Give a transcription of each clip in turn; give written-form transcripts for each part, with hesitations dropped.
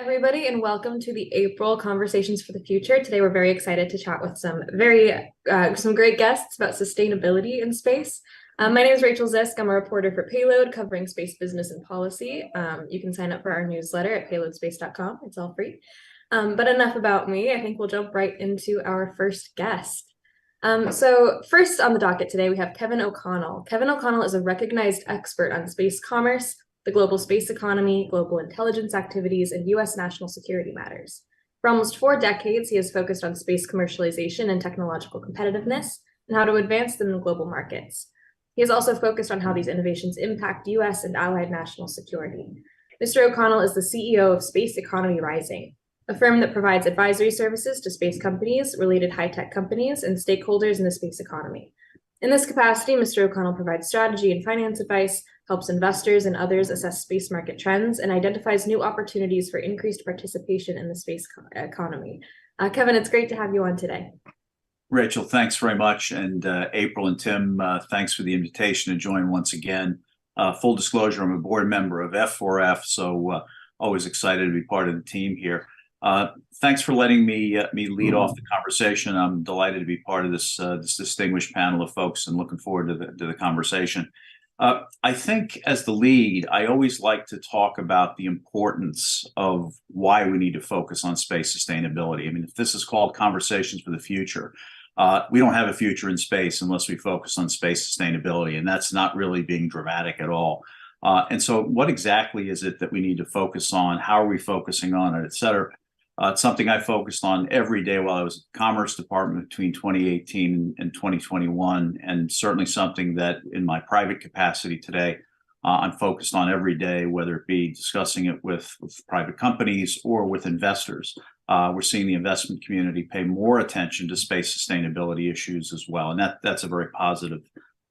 Everybody, and welcome to the April Conversations for the Future. Today, we're very excited to chat with some great guests about sustainability in space. My name is Rachel Zisk. I'm a reporter for Payload, covering space business and policy. You can sign up for our newsletter at payloadspace.com. It's all free. But enough about me. I think we'll jump right into our first guest. So first on the docket today, we have Kevin O'Connell. Kevin O'Connell is a recognized expert on space commerce, the global space economy, global intelligence activities, and U.S. national security matters. For almost 4 decades, he has focused on space commercialization and technological competitiveness and how to advance them in global markets. He has also focused on how these innovations impact U.S. and allied national security. Mr. O'Connell is the CEO of Space Economy Rising, a firm that provides advisory services to space companies, related high-tech companies, and stakeholders in the space economy. In this capacity, Mr. O'Connell provides strategy and finance advice, helps investors and others assess space market trends, and identifies new opportunities for increased participation in the space economy. Kevin, it's great to have you on today. Rachel, thanks very much. And April and Tim, thanks for the invitation to join once again. Full disclosure, I'm a board member of F4F, so always excited to be part of the team here. Thanks for letting me lead off the conversation. I'm delighted to be part of this distinguished panel of folks and looking forward to the conversation. I think as the lead, I always like to talk about the importance of why we need to focus on space sustainability. I mean, if this is called Conversations for the Future, we don't have a future in space unless we focus on space sustainability, and that's not really being dramatic at all. And so what exactly is it that we need to focus on? How are we focusing on it, et cetera? It's something I focused on every day while I was at the Commerce Department between 2018 and 2021, and certainly something that in my private capacity today, I'm focused on every day, whether it be discussing it with private companies or with investors. We're seeing the investment community pay more attention to space sustainability issues as well, and that's a very positive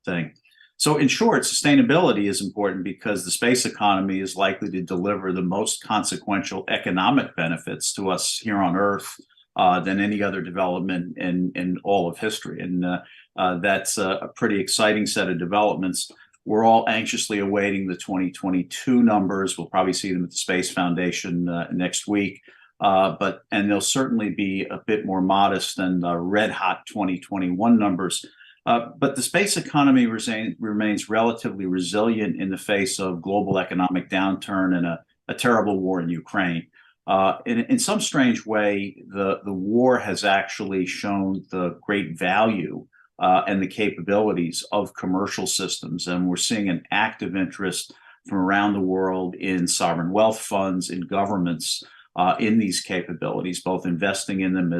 thing. So in short, sustainability is important because the space economy is likely to deliver the most consequential economic benefits to us here on Earth than any other development in all of history. And that's a pretty exciting set of developments. We're all anxiously awaiting the 2022 numbers. We'll probably see them at the Space Foundation next week. And they'll certainly be a bit more modest than the red-hot 2021 numbers. But the space economy remains relatively resilient in the face of global economic downturn and a terrible war in Ukraine. In some strange way, the war has actually shown the great value and the capabilities of commercial systems. And we're seeing an active interest from around the world in sovereign wealth funds, in governments, in these capabilities, both investing in them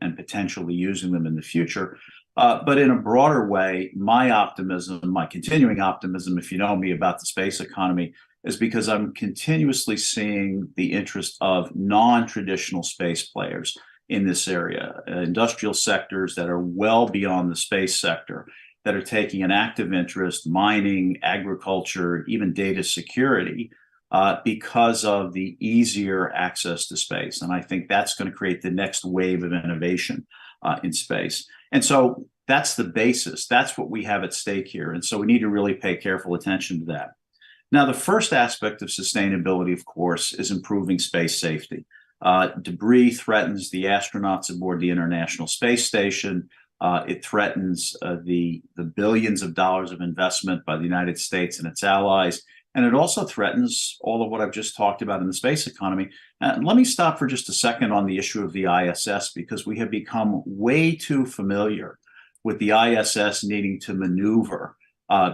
and potentially using them in the future. But in a broader way, my optimism, my continuing optimism, if you know me about the space economy, is because I'm continuously seeing the interest of non-traditional space players in this area, industrial sectors that are well beyond the space sector, that are taking an active interest, mining, agriculture, even data security, because of the easier access to space. And I think that's going to create the next wave of innovation in space. And so that's the basis. That's what we have at stake here. And so we need to really pay careful attention to that. Now, the first aspect of sustainability, of course, is improving space safety. Debris threatens the astronauts aboard the International Space Station. It threatens the billions of dollars of investment by the United States and its allies. And it also threatens all of what I've just talked about in the space economy. Let me stop for just a second on the issue of the ISS, because we have become way too familiar with the ISS needing to maneuver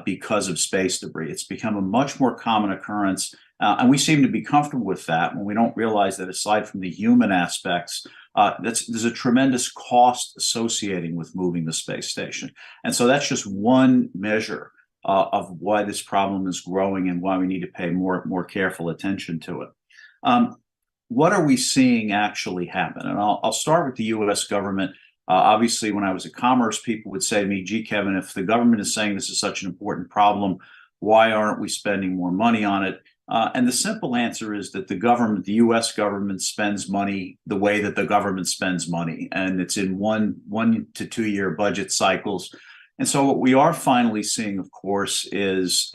because of space debris. It's become a much more common occurrence, and we seem to be comfortable with that when we don't realize that aside from the human aspects, there's a tremendous cost associating with moving the space station. And so that's just one measure of why this problem is growing and why we need to pay more careful attention to it. What are we seeing actually happen? And I'll start with the U.S. government. Obviously, when I was at Commerce, people would say to me, gee, Kevin, if the government is saying this is such an important problem, why aren't we spending more money on it? And the simple answer is that the U.S. government spends money the way that the government spends money, and it's in 1 to 2 year budget cycles. And so what we are finally seeing, of course, is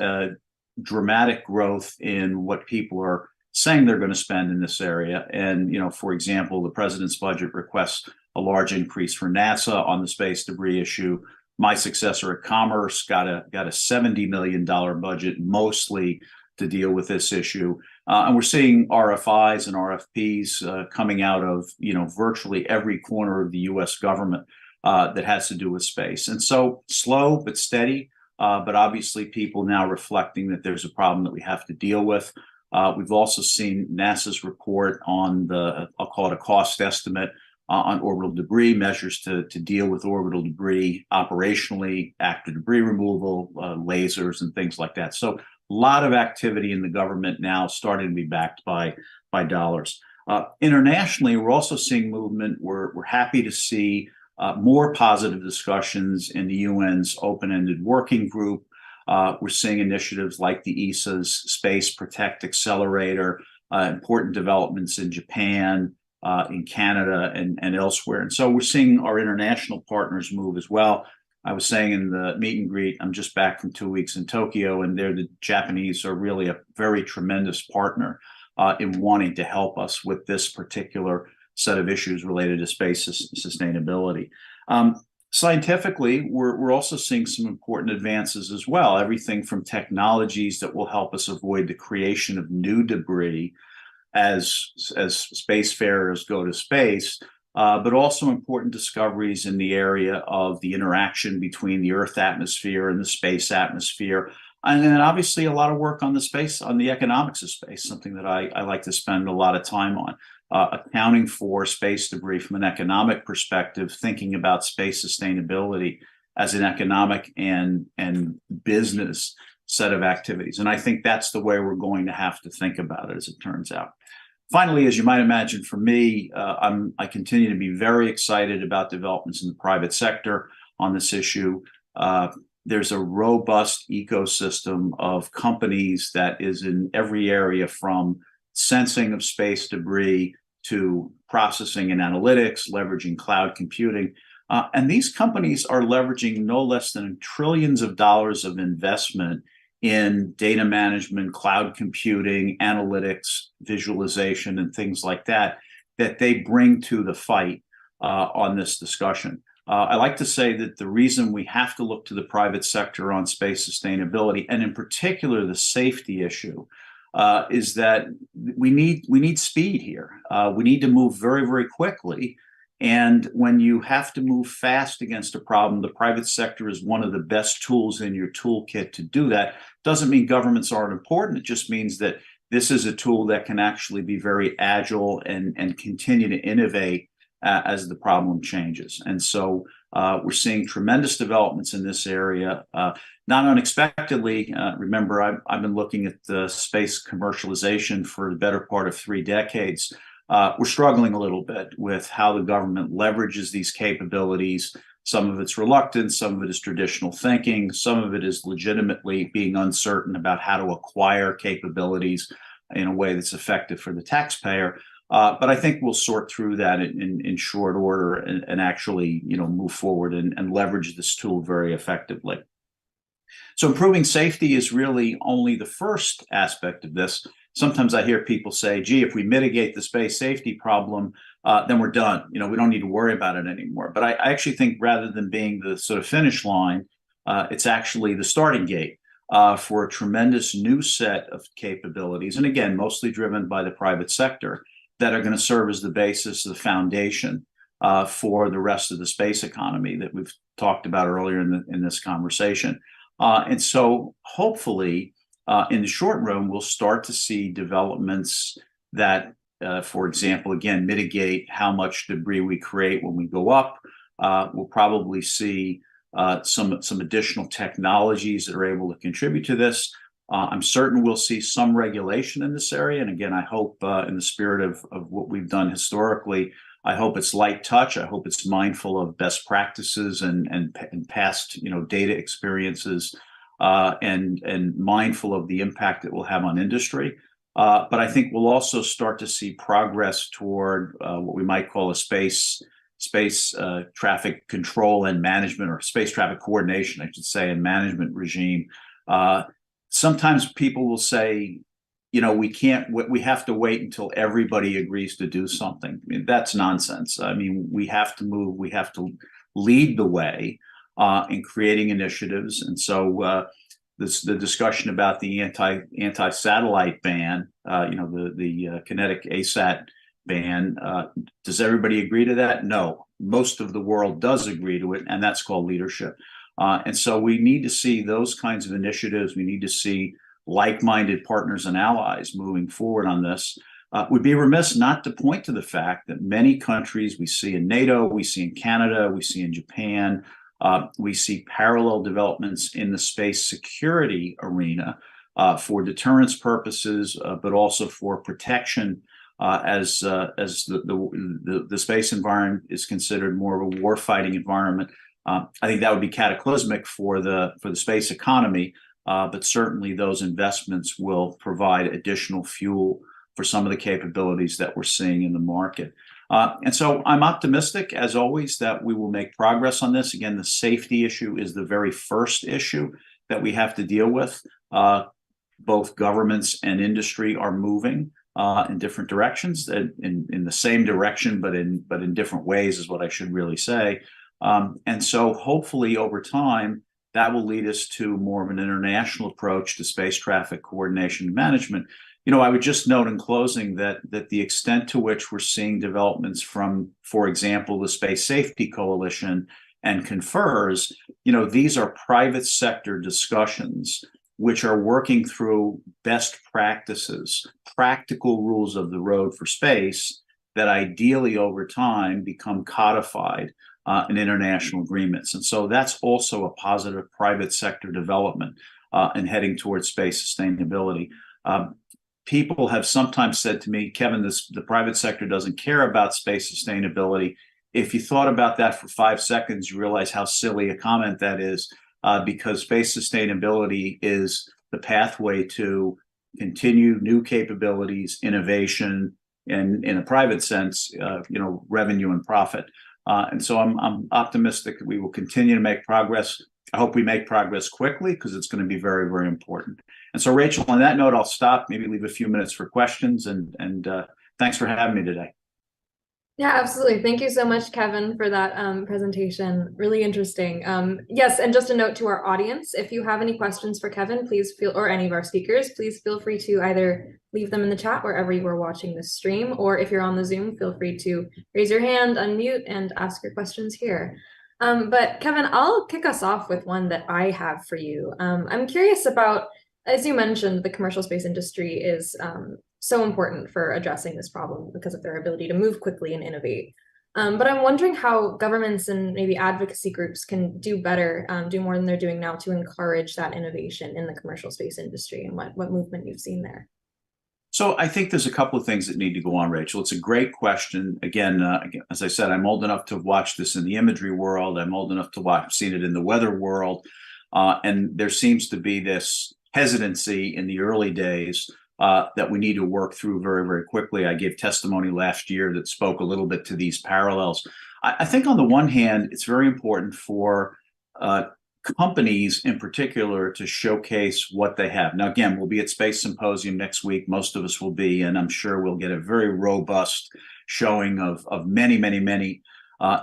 dramatic growth in what people are saying they're going to spend in this area. And, for example, the president's budget requests a large increase for NASA on the space debris issue. My successor at Commerce got a $70 million budget, mostly to deal with this issue. And we're seeing RFIs and RFPs coming out of, virtually every corner of the U.S. government that has to do with space. And so slow but steady, but obviously people now reflecting that there's a problem that we have to deal with. We've also seen NASA's report on I'll call it a cost estimate on orbital debris, measures to deal with orbital debris operationally, active debris removal, lasers, and things like that. So a lot of activity in the government now starting to be backed by dollars. Internationally, we're also seeing movement. We're happy to see more positive discussions in the UN's open-ended working group. We're seeing initiatives like the ESA's Space Protect Accelerator, important developments in Japan, in Canada, and elsewhere. And so we're seeing our international partners move as well. I was saying in the meet and greet, I'm just back from 2 weeks in Tokyo, and the Japanese are really a very tremendous partner in wanting to help us with this particular set of issues related to space sustainability. Scientifically, we're also seeing some important advances as well. Everything from technologies that will help us avoid the creation of new debris as spacefarers go to space, but also important discoveries in the area of the interaction between the Earth atmosphere and the space atmosphere. And then obviously a lot of work on the economics of space, something that I like to spend a lot of time on. Accounting for space debris from an economic perspective, thinking about space sustainability as an economic and business set of activities. And I think that's the way we're going to have to think about it, as it turns out. Finally, as you might imagine, for me, I continue to be very excited about developments in the private sector on this issue. There's a robust ecosystem of companies that is in every area, from sensing of space debris to processing and analytics, leveraging cloud computing. And these companies are leveraging no less than trillions of dollars of investment in data management, cloud computing, analytics, visualization, and things like that they bring to the fight on this discussion. I like to say that the reason we have to look to the private sector on space sustainability, and in particular the safety issue, is that we need speed here. We need to move very, very quickly. And when you have to move fast against a problem, the private sector is one of the best tools in your toolkit to do that. Doesn't mean governments aren't important. It just means that this is a tool that can actually be very agile and continue to innovate as the problem changes. And so we're seeing tremendous developments in this area. Not unexpectedly, remember, I've been looking at the space commercialization for the better part of 3 decades. We're struggling a little bit with how the government leverages these capabilities. Some of it's reluctance, some of it is traditional thinking, some of it is legitimately being uncertain about how to acquire capabilities in a way that's effective for the taxpayer. But I think we'll sort through that in short order and actually, move forward and leverage this tool very effectively. So improving safety is really only the first aspect of this. Sometimes I hear people say, gee, if we mitigate the space safety problem, then we're done. We don't need to worry about it anymore. But I actually think rather than being the sort of finish line, it's actually the starting gate for a tremendous new set of capabilities. And again, mostly driven by the private sector, that are going to serve as the basis, the foundation for the rest of the space economy that we've talked about earlier in this conversation. And so hopefully, in the short run, we'll start to see developments that, for example, again, mitigate how much debris we create when we go up. We'll probably see some additional technologies that are able to contribute to this. I'm certain we'll see some regulation in this area. And again, I hope in the spirit of what we've done historically, I hope it's light touch. I hope it's mindful of best practices and past data experiences and mindful of the impact it will have on industry. But I think we'll also start to see progress toward what we might call a space traffic control and management, or space traffic coordination, I should say, and management regime. Sometimes people will say, we have to wait until everybody agrees to do something. I mean, that's nonsense. I mean, we have to move, we have to lead the way in creating initiatives. And so the discussion about the anti-satellite ban, the kinetic ASAT ban, does everybody agree to that? No, most of the world does agree to it, and that's called leadership. And so we need to see those kinds of initiatives. We need to see like-minded partners and allies moving forward on this. We'd be remiss not to point to the fact that many countries we see in NATO, we see in Canada, we see in Japan, we see parallel developments in the space security arena for deterrence purposes, but also for protection as the space environment is considered more of a warfighting environment. I think that would be cataclysmic for the space economy. But certainly those investments will provide additional fuel for some of the capabilities that we're seeing in the market. And so I'm optimistic, as always, that we will make progress on this. Again, the safety issue is the very first issue that we have to deal with. Both governments and industry are moving in different directions, in the same direction, but in different ways is what I should really say. And so hopefully over time, that will lead us to more of an international approach to space traffic coordination and management. I would just note in closing that the extent to which we're seeing developments from, for example, the Space Safety Coalition and CONFERS, these are private sector discussions which are working through best practices, practical rules of the road for space that ideally over time become codified in international agreements. And so that's also a positive private sector development and heading towards space sustainability. People have sometimes said to me, Kevin, the private sector doesn't care about space sustainability. If you thought about that for 5 seconds, you realize how silly a comment that is, because space sustainability is the pathway to continue new capabilities, innovation, and in a private sense, revenue and profit. And so I'm optimistic that we will continue to make progress. I hope we make progress quickly because it's going to be very, very important. And so, Rachel, on that note, I'll stop, maybe leave a few minutes for questions. And thanks for having me today. Yeah, absolutely. Thank you so much, Kevin, for that presentation. Really interesting. Yes, and just a note to our audience, if you have any questions for Kevin, or any of our speakers, please feel free to either leave them in the chat wherever you are watching this stream, or if you're on the Zoom, feel free to raise your hand, unmute, and ask your questions here. But Kevin, I'll kick us off with one that I have for you. I'm curious about, as you mentioned, the commercial space industry is so important for addressing this problem because of their ability to move quickly and innovate. But I'm wondering how governments and maybe advocacy groups can do better, do more than they're doing now to encourage that innovation in the commercial space industry, and what movement you've seen there. So I think there's a couple of things that need to go on, Rachel. It's a great question. Again, as I said, I'm old enough to have watched this in the imagery world. I'm old enough to have seen it in the weather world. And there seems to be this hesitancy in the early days that we need to work through very, very quickly. I gave testimony last year that spoke a little bit to these parallels. I think on the one hand, it's very important for companies in particular to showcase what they have. Now, again, we'll be at Space Symposium next week. Most of us will be, and I'm sure we'll get a very robust showing of many, many, many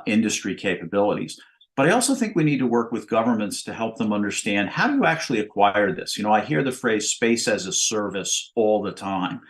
industry capabilities. But I also think we need to work with governments to help them understand, how do you actually acquire this? I hear the phrase space as a service all the time,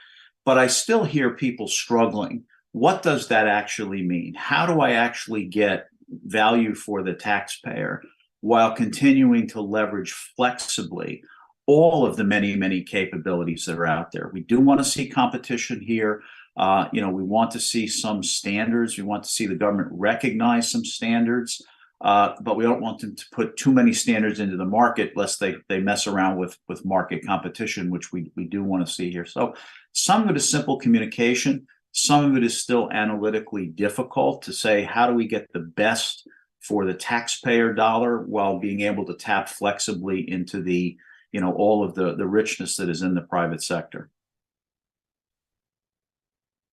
but I still hear people struggling. What does that actually mean? How do I actually get value for the taxpayer while continuing to leverage flexibly all of the many, many capabilities that are out there? We do want to see competition here. We want to see some standards. We want to see the government recognize some standards. But we don't want them to put too many standards into the market lest they mess around with market competition, which we do want to see here. So some of it is simple communication. Some of it is still analytically difficult to say, how do we get the best for the taxpayer dollar while being able to tap flexibly into the, all of the richness that is in the private sector.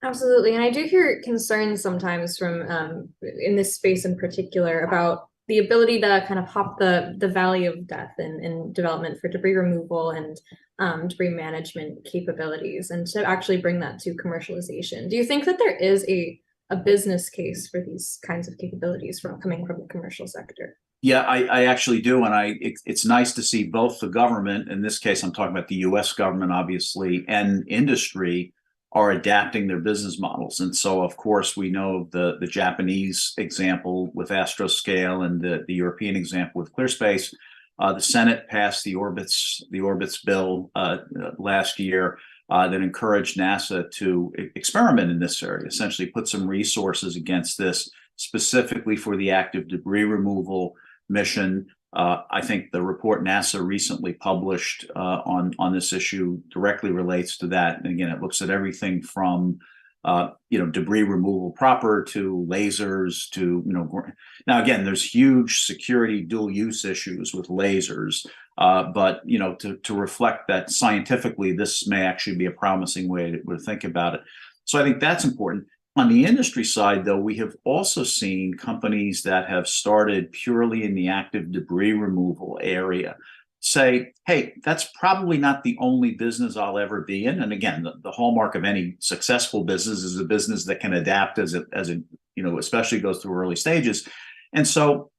Absolutely. And I do hear concerns sometimes from in this space in particular about the ability to kind of hop the valley of death in development for debris removal and debris management capabilities, and to actually bring that to commercialization. Do you think that there is a business case for these kinds of capabilities coming from the commercial sector? Yeah, I actually do. And it's nice to see both the government, in this case, I'm talking about the US government, obviously, and industry are adapting their business models. And so, of course, we know the Japanese example with Astroscale and the European example with ClearSpace. The Senate passed the Orbits bill last year that encouraged NASA to experiment in this area, essentially put some resources against this, specifically for the active debris removal mission. I think the report NASA recently published on this issue directly relates to that. And again, it looks at everything from debris removal proper to lasers to now again, there's huge security dual use issues with lasers, but to reflect that scientifically, this may actually be a promising way to think about it. So I think that's important. On the industry side, though, we have also seen companies that have started purely in the active debris removal area say, hey, that's probably not the only business I'll ever be in. And again, the hallmark of any successful business is a business that can adapt as it especially goes through early stages. And so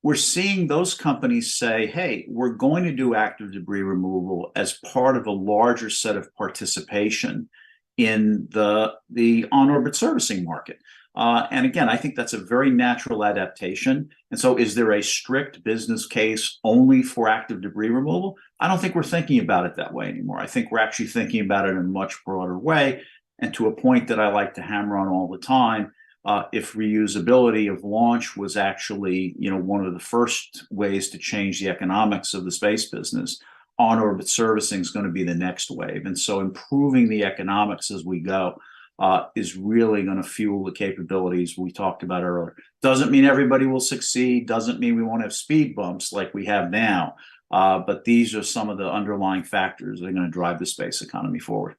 we're seeing those companies say, hey, we're going to do active debris removal as part of a larger set of participation in the on-orbit servicing market. And again, I think that's a very natural adaptation. And so is there a strict business case only for active debris removal? I don't think we're thinking about it that way anymore. I think we're actually thinking about it in a much broader way. And to a point that I like to hammer on all the time, if reusability of launch was actually one of the first ways to change the economics of the space business, on-orbit servicing is going to be the next wave. And so improving the economics as we go is really going to fuel the capabilities we talked about earlier. Doesn't mean everybody will succeed, doesn't mean we won't have speed bumps like we have now, but these are some of the underlying factors that are going to drive the space economy forward.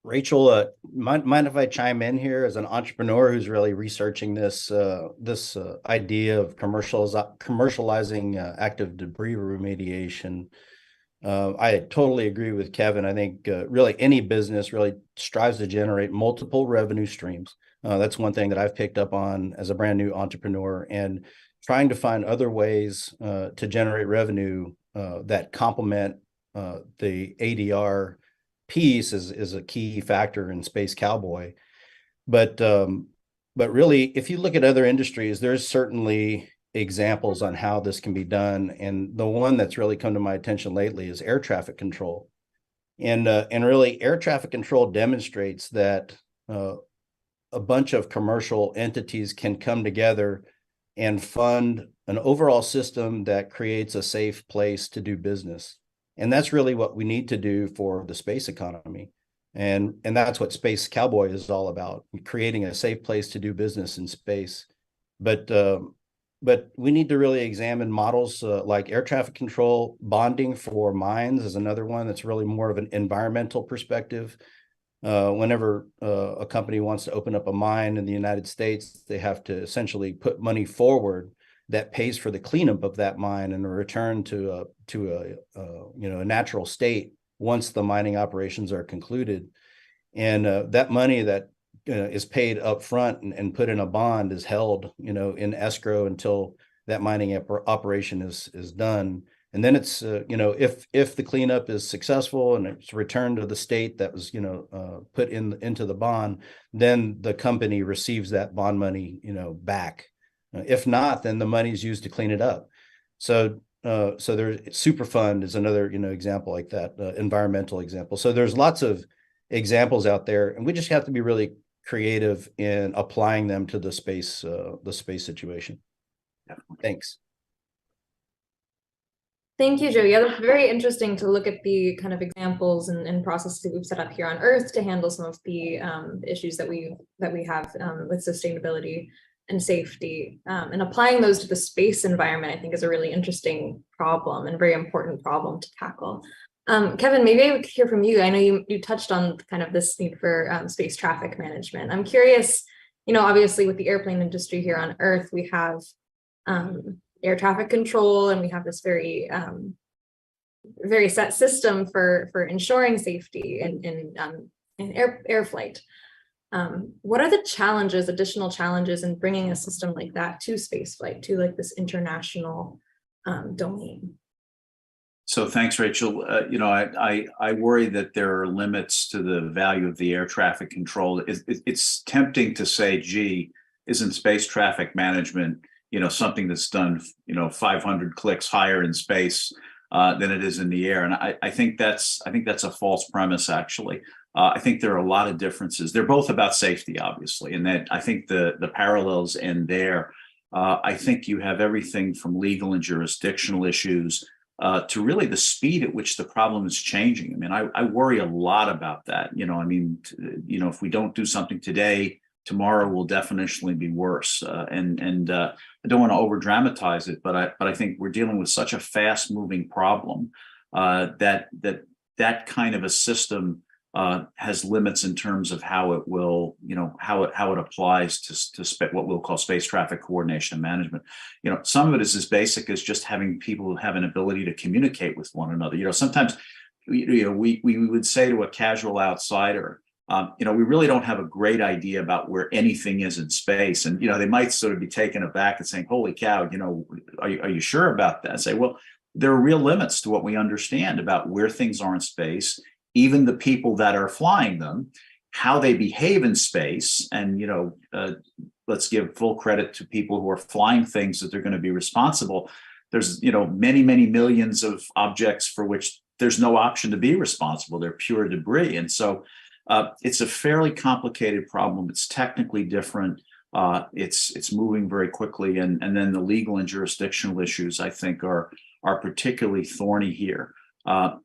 Rachel, mind if I chime in here as an entrepreneur who's really researching this idea of commercializing active debris remediation? I totally agree with Kevin. I think really any business really strives to generate multiple revenue streams. That's one thing that I've picked up on as a brand new entrepreneur, and trying to find other ways to generate revenue that complement the ADR piece is a key factor in Space Cowboy. But really, if you look at other industries, there's certainly examples on how this can be done. And the one that's really come to my attention lately is air traffic control. And really, air traffic control demonstrates that a bunch of commercial entities can come together and fund an overall system that creates a safe place to do business. And that's really what we need to do for the space economy. And that's what Space Cowboy is all about, creating a safe place to do business in space. But we need to really examine models like air traffic control. Bonding for mines is another one that's really more of an environmental perspective. Whenever a company wants to open up a mine in the United States, they have to essentially put money forward that pays for the cleanup of that mine and a return to a natural state once the mining operations are concluded. And that money that is paid up front and put in a bond is held in escrow until that mining operation is done. And then it's if the cleanup is successful and it's returned to the state that was put into the bond, then the company receives that bond money back. If not, then the money is used to clean it up. So there's Superfund is another example like that, environmental example. So there's lots of examples out there, and we just have to be really creative in applying them to the space situation. Thanks. Thank you, Joe. Yeah, that's very interesting to look at the kind of examples and processes that we've set up here on Earth to handle some of the issues that we have with sustainability and safety, and applying those to the space environment, I think, is a really interesting problem and very important problem to tackle. Kevin, maybe I would hear from you. I know you touched on kind of this need for space traffic management. I'm curious, obviously with the airplane industry here on Earth, we have air traffic control, and we have this very set system for ensuring safety in air flight. What are the challenges, additional challenges in bringing a system like that to space flight, to like this international domain? So thanks, Rachel. I worry that there are limits to the value of the air traffic control. It's tempting to say, gee, isn't space traffic management, something that's done, 500 clicks higher in space than it is in the air? And I think that's a false premise, actually. I think there are a lot of differences. They're both about safety, obviously, and that I think the parallels end there. I think you have everything from legal and jurisdictional issues to really the speed at which the problem is changing. I mean, I worry a lot about that. If we don't do something today, tomorrow will definitely be worse. And I don't want to over dramatize it, but I think we're dealing with such a fast moving problem that kind of a system has limits in terms of how it will, how it applies to what we'll call space traffic coordination and management. Some of it is as basic as just having people who have an ability to communicate with one another. Sometimes, we would say to a casual outsider, we really don't have a great idea about where anything is in space, and they might sort of be taken aback and saying, "Holy cow, are you sure about that?" I say, well, there are real limits to what we understand about where things are in space. Even the people that are flying them, how they behave in space. And, let's give full credit to people who are flying things that they're going to be responsible. There's, many, many millions of objects for which there's no option to be responsible. They're pure debris. And so it's a fairly complicated problem. It's technically different. It's moving very quickly. And then the legal and jurisdictional issues, I think, are particularly thorny here.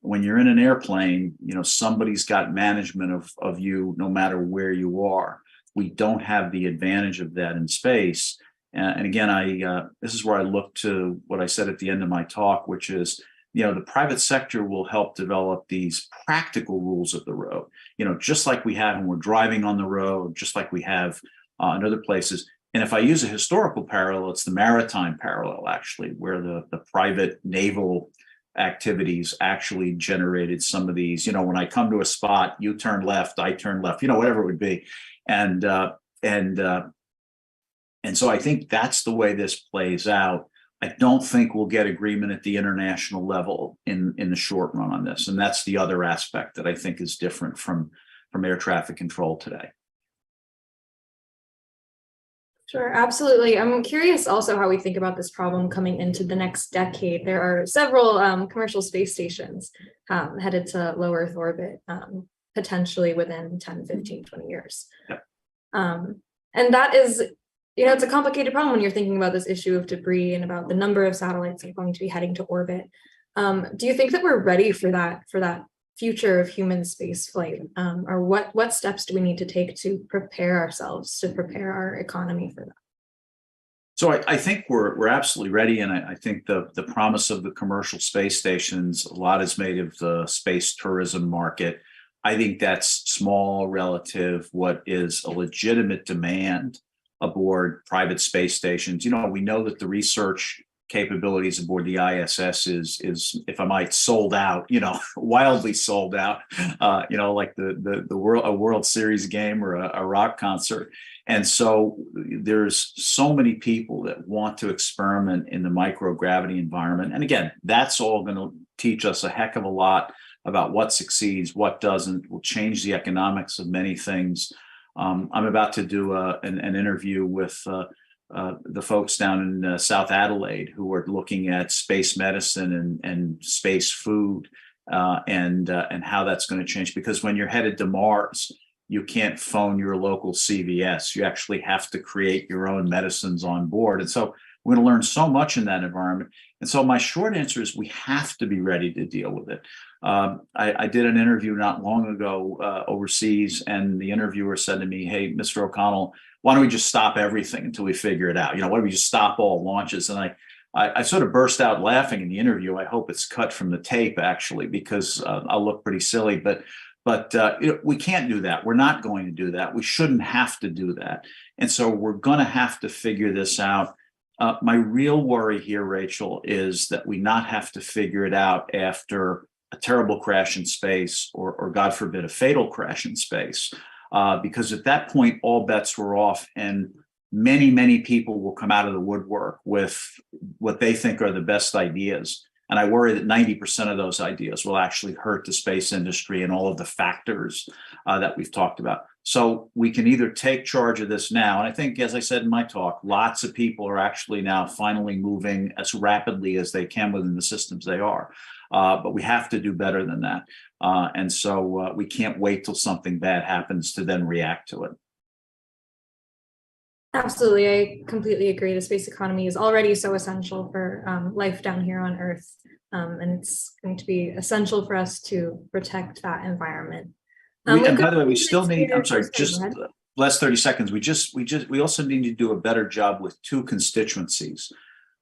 When you're in an airplane, somebody's got management of you no matter where you are. We don't have the advantage of that in space. And again, this is where I look to what I said at the end of my talk, which is, the private sector will help develop these practical rules of the road, just like we have when we're driving on the road, just like we have in other places. And if I use a historical parallel, it's the maritime parallel, actually, where the private naval activities actually generated some of these, when I come to a spot, you turn left, I turn left, whatever it would be. And so I think that's the way this plays out. I don't think we'll get agreement at the international level in the short run on this. And that's the other aspect that I think is different from air traffic control today. Sure, absolutely. I'm curious also how we think about this problem coming into the next decade. There are several commercial space stations headed to low Earth orbit, potentially within 10, 15, 20 years. Yep. And that is, it's a complicated problem when you're thinking about this issue of debris and about the number of satellites that are going to be heading to orbit. Do you think that we're ready for that future of human space flight, or what steps do we need to take to prepare ourselves, to prepare our economy for that? So I think we're absolutely ready, and I think the promise of the commercial space stations, a lot is made of the space tourism market. I think that's small relative what is a legitimate demand aboard private space stations. We know that the research capabilities aboard the ISS is, if I might, sold out, wildly sold out, like a World Series game or a rock concert. And so there's so many people that want to experiment in the microgravity environment. And again, that's all going to teach us a heck of a lot about what succeeds, what doesn't, will change the economics of many things. I'm about to do an interview with the folks down in South Adelaide who are looking at space medicine and space food and how that's going to change. Because when you're headed to Mars, you can't phone your local CVS. You actually have to create your own medicines on board. And so we're going to learn so much in that environment. And so my short answer is we have to be ready to deal with it. I did an interview not long ago overseas, and the interviewer said to me, "Hey, Mr. O'Connell, why don't we just stop everything until we figure it out? Why don't we just stop all launches?" And I sort of burst out laughing in the interview. I hope it's cut from the tape, actually, because I'll look pretty silly. But we can't do that. We're not going to do that. We shouldn't have to do that. And so we're going to have to figure this out My real worry here, Rachel, is that we not have to figure it out after a terrible crash in space or God forbid, a fatal crash in space. Because at that point, all bets were off and many people will come out of the woodwork with what they think are the best ideas. And I worry that 90% of those ideas will actually hurt the space industry and all of the factors that we've talked about. So we can either take charge of this now. And I think, as I said in my talk, lots of people are actually now finally moving as rapidly as they can within the systems they are. But we have to do better than that. And so we can't wait till something bad happens to then react to it. Absolutely, I completely agree. The space economy is already so essential for life down here on Earth, and it's going to be essential for us to protect that environment. And by the way, we still need, I'm sorry, Go just ahead. last 30 seconds. We also need to do a better job with two constituencies.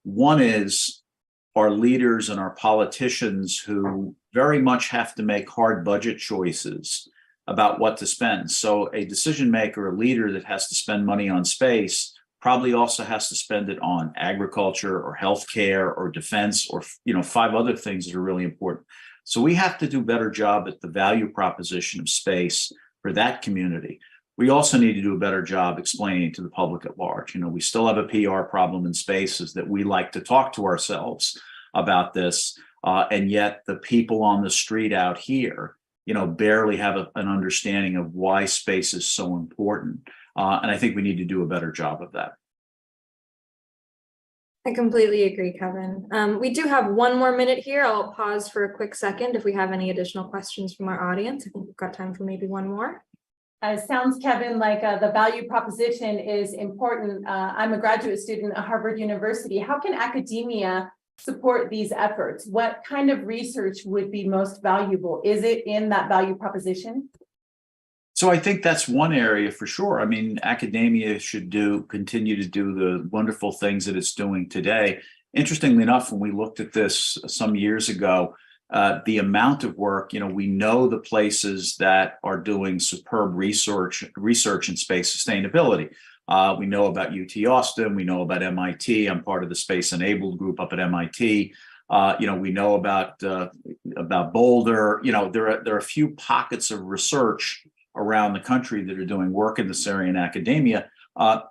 One is our leaders and our politicians who very much have to make hard budget choices about what to spend. So a decision maker, a leader that has to spend money on space probably also has to spend it on agriculture or healthcare or defense or 5 other things that are really important. So we have to do a better job at the value proposition of space for that community. We also need to do a better job explaining to the public at large. We still have a PR problem in space, is that we like to talk to ourselves about this, and yet the people on the street out here barely have an understanding of why space is so important. And I think we need to do a better job of that. I completely agree, Kevin. We do have 1 more minute here. I'll pause for a quick second if we have any additional questions from our audience. I think we've got time for maybe 1 more. Sounds, Kevin, like the value proposition is important. I'm a graduate student at Harvard University. How can academia support these efforts? What kind of research would be most valuable? Is it in that value proposition? So I think that's one area for sure. I mean, academia should continue to do the wonderful things that it's doing today. Interestingly enough, when we looked at this some years ago, the amount of work, we know the places that are doing superb research in space sustainability. We know about UT Austin. We know about MIT. I'm part of the Space Enabled group up at MIT. We know about Boulder. There are a few pockets of research around the country that are doing work in this area in academia.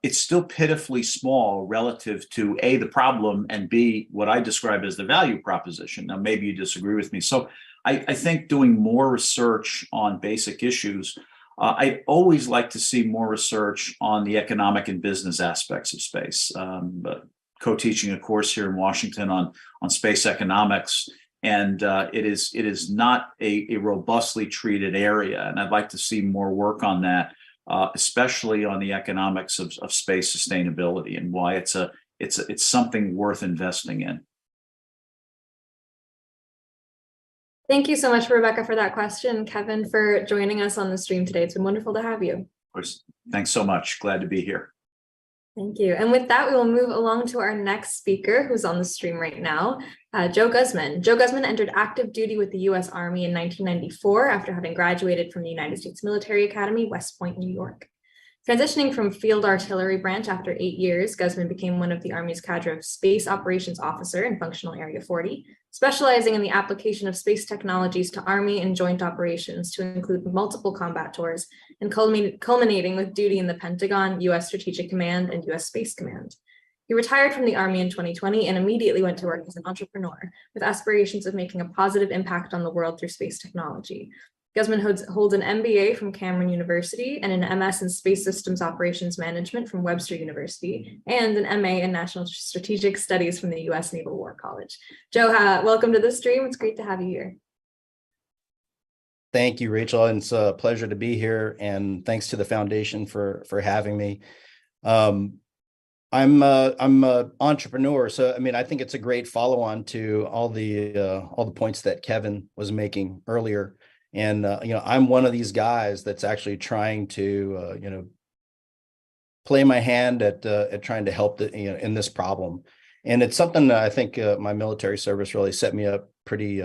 It's still pitifully small relative to A, the problem, and B, what I describe as the value proposition. Now, maybe you disagree with me. So I think doing more research on basic issues. I always like to see more research on the economic and business aspects of space. Co-teaching a course here in Washington on space economics, and it is not a robustly treated area. And I'd like to see more work on that, especially on the economics of space sustainability and why it's something worth investing in. Thank you so much, Rebecca, for that question. Kevin, for joining us on the stream today. It's been wonderful to have you. Of course. Thanks so much. Glad to be here. Thank you. And with that, we will move along to our next speaker who's on the stream right now, Joe Guzman. Joe Guzman entered active duty with the U.S. Army in 1994 after having graduated from the United States Military Academy, West Point, New York. Transitioning from Field Artillery Branch after 8 years, Guzman became one of the Army's cadre of Space Operations Officer in Functional Area 40, specializing in the application of space technologies to Army and joint operations to include multiple combat tours and culminating with duty in the Pentagon, U.S. Strategic Command, and U.S. Space Command. He retired from the Army in 2020 and immediately went to work as an entrepreneur with aspirations of making a positive impact on the world through space technology. Guzman holds an MBA from Cameron University and an MS in Space Systems Operations Management from Webster University and an MA in National Strategic Studies from the U.S. Naval War College. Joe, welcome to the stream. It's great to have you here. Thank you, Rachel. And it's a pleasure to be here. And thanks to the foundation for having me. I'm an entrepreneur, so I mean, I think it's a great follow-on to all the points that Kevin was making earlier. And I'm one of these guys that's actually trying to play my hand at trying to help in this problem. And it's something that I think my military service really set me up pretty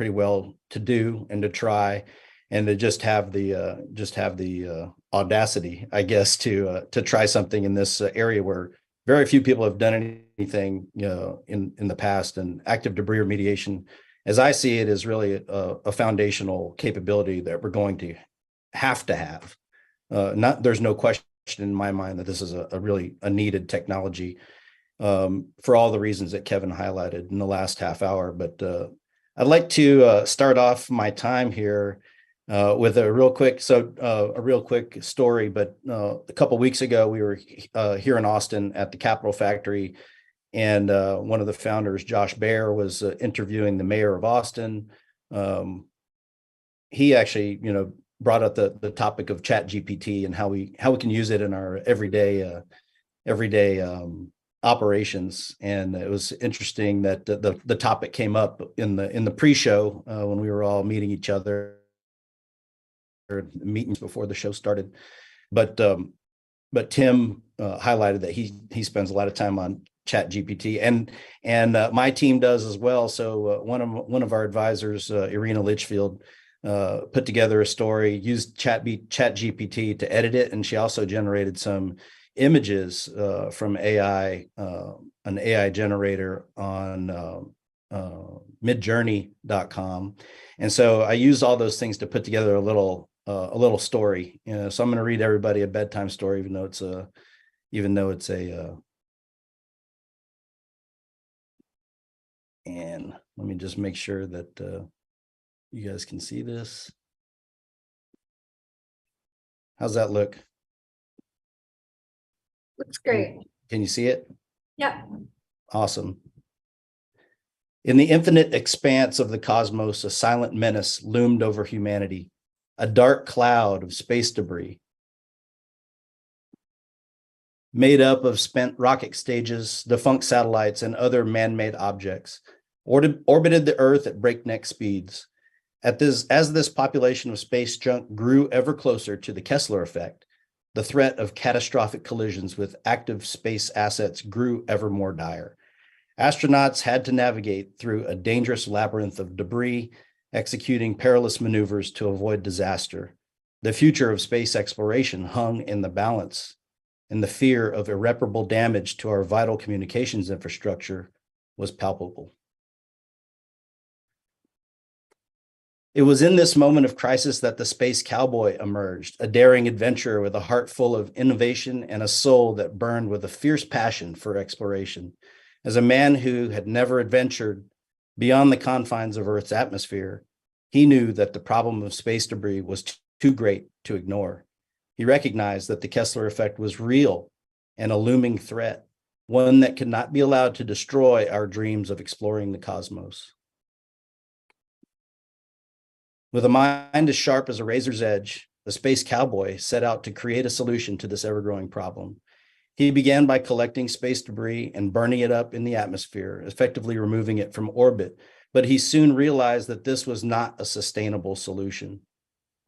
well to do and to try, and to just have the audacity, I guess, to try something in this area where very few people have done anything, in the past, and active debris remediation, as I see it, is really a foundational capability that we're going to have. There's no question in my mind that this is a really needed technology, for all the reasons that Kevin highlighted in the last half hour. But I'd like to start off my time here with a real quick story. But a couple weeks ago, we were here in Austin at the Capitol Factory, and one of the founders, Josh Baer, was interviewing the mayor of Austin. He actually, brought up the topic of ChatGPT and how we can use it in our everyday operations. And it was interesting that the topic came up in the pre-show when we were all meeting each other, or meetings before the show started. But Tim highlighted that he spends a lot of time on ChatGPT, and my team does as well. So one of our advisors, Irina Litchfield, put together a story, used ChatGPT to edit it, and she also generated some images from AI, an AI generator on midjourney.com. And so I used all those things to put together a little story. So I'm going to read everybody a bedtime story, even though it's a and let me just make sure that you guys can see this. How's that look? Looks great. Can you see it? Yeah. Awesome. In the infinite expanse of the cosmos, a silent menace loomed over humanity, a dark cloud of space debris. Made up of spent rocket stages, defunct satellites, and other man-made objects, orbited the Earth at breakneck speeds. As this population of space junk grew ever closer to the Kessler effect, the threat of catastrophic collisions with active space assets grew ever more dire. Astronauts had to navigate through a dangerous labyrinth of debris, executing perilous maneuvers to avoid disaster. The future of space exploration hung in the balance, and the fear of irreparable damage to our vital communications infrastructure was palpable. It was in this moment of crisis that the space cowboy emerged, a daring adventurer with a heart full of innovation and a soul that burned with a fierce passion for exploration. As a man who had never adventured beyond the confines of Earth's atmosphere, he knew that the problem of space debris was too great to ignore. He recognized that the Kessler effect was real and a looming threat, one that could not be allowed to destroy our dreams of exploring the cosmos. With a mind as sharp as a razor's edge, the space cowboy set out to create a solution to this ever-growing problem. He began by collecting space debris and burning it up in the atmosphere, effectively removing it from orbit, but he soon realized that this was not a sustainable solution.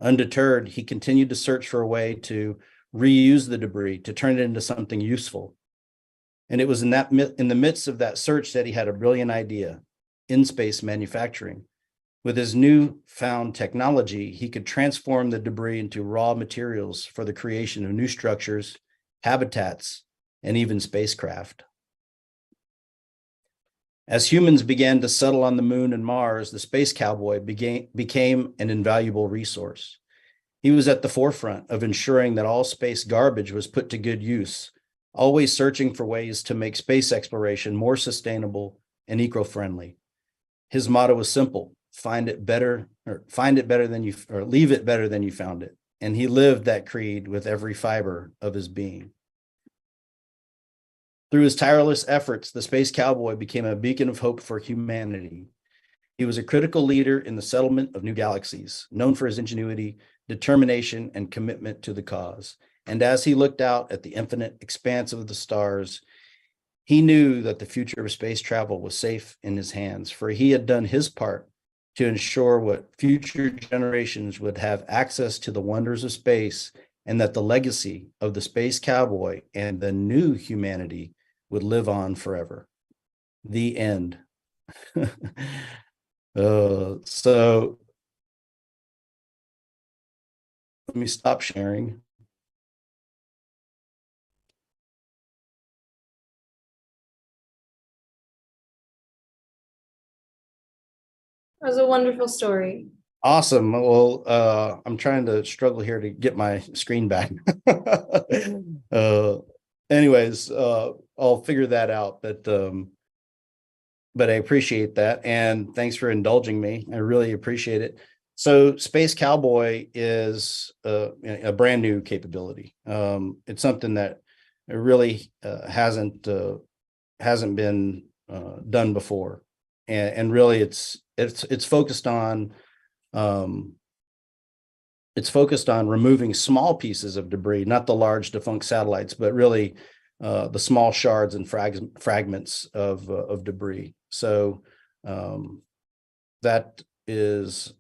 Undeterred, he continued to search for a way to reuse the debris, to turn it into something useful. And it was in the midst of that search that he had a brilliant idea: in-space manufacturing. With his newfound technology, he could transform the debris into raw materials for the creation of new structures, habitats, and even spacecraft. As humans began to settle on the moon and Mars, the space cowboy became an invaluable resource. He was at the forefront of ensuring that all space garbage was put to good use, always searching for ways to make space exploration more sustainable and eco-friendly. His motto was simple: leave it better than you found it. And he lived that creed with every fiber of his being. Through his tireless efforts, the space cowboy became a beacon of hope for humanity. He was a critical leader in the settlement of new galaxies, known for his ingenuity, determination, and commitment to the cause. And as he looked out at the infinite expanse of the stars, he knew that the future of space travel was safe in his hands, for he had done his part to ensure what future generations would have access to the wonders of space, and that the legacy of the space cowboy and the new humanity would live on forever. The end. So let me stop sharing. That was a wonderful story. Awesome. Well, I'm trying to struggle here to get my screen back. Anyways, I'll figure that out, but I appreciate that. And thanks for indulging me. I really appreciate it. So Space Cowboy is a brand new capability. It's something that really hasn't been done before. And really it's focused on removing small pieces of debris, not the large defunct satellites, but really the small shards and fragments of debris. So that is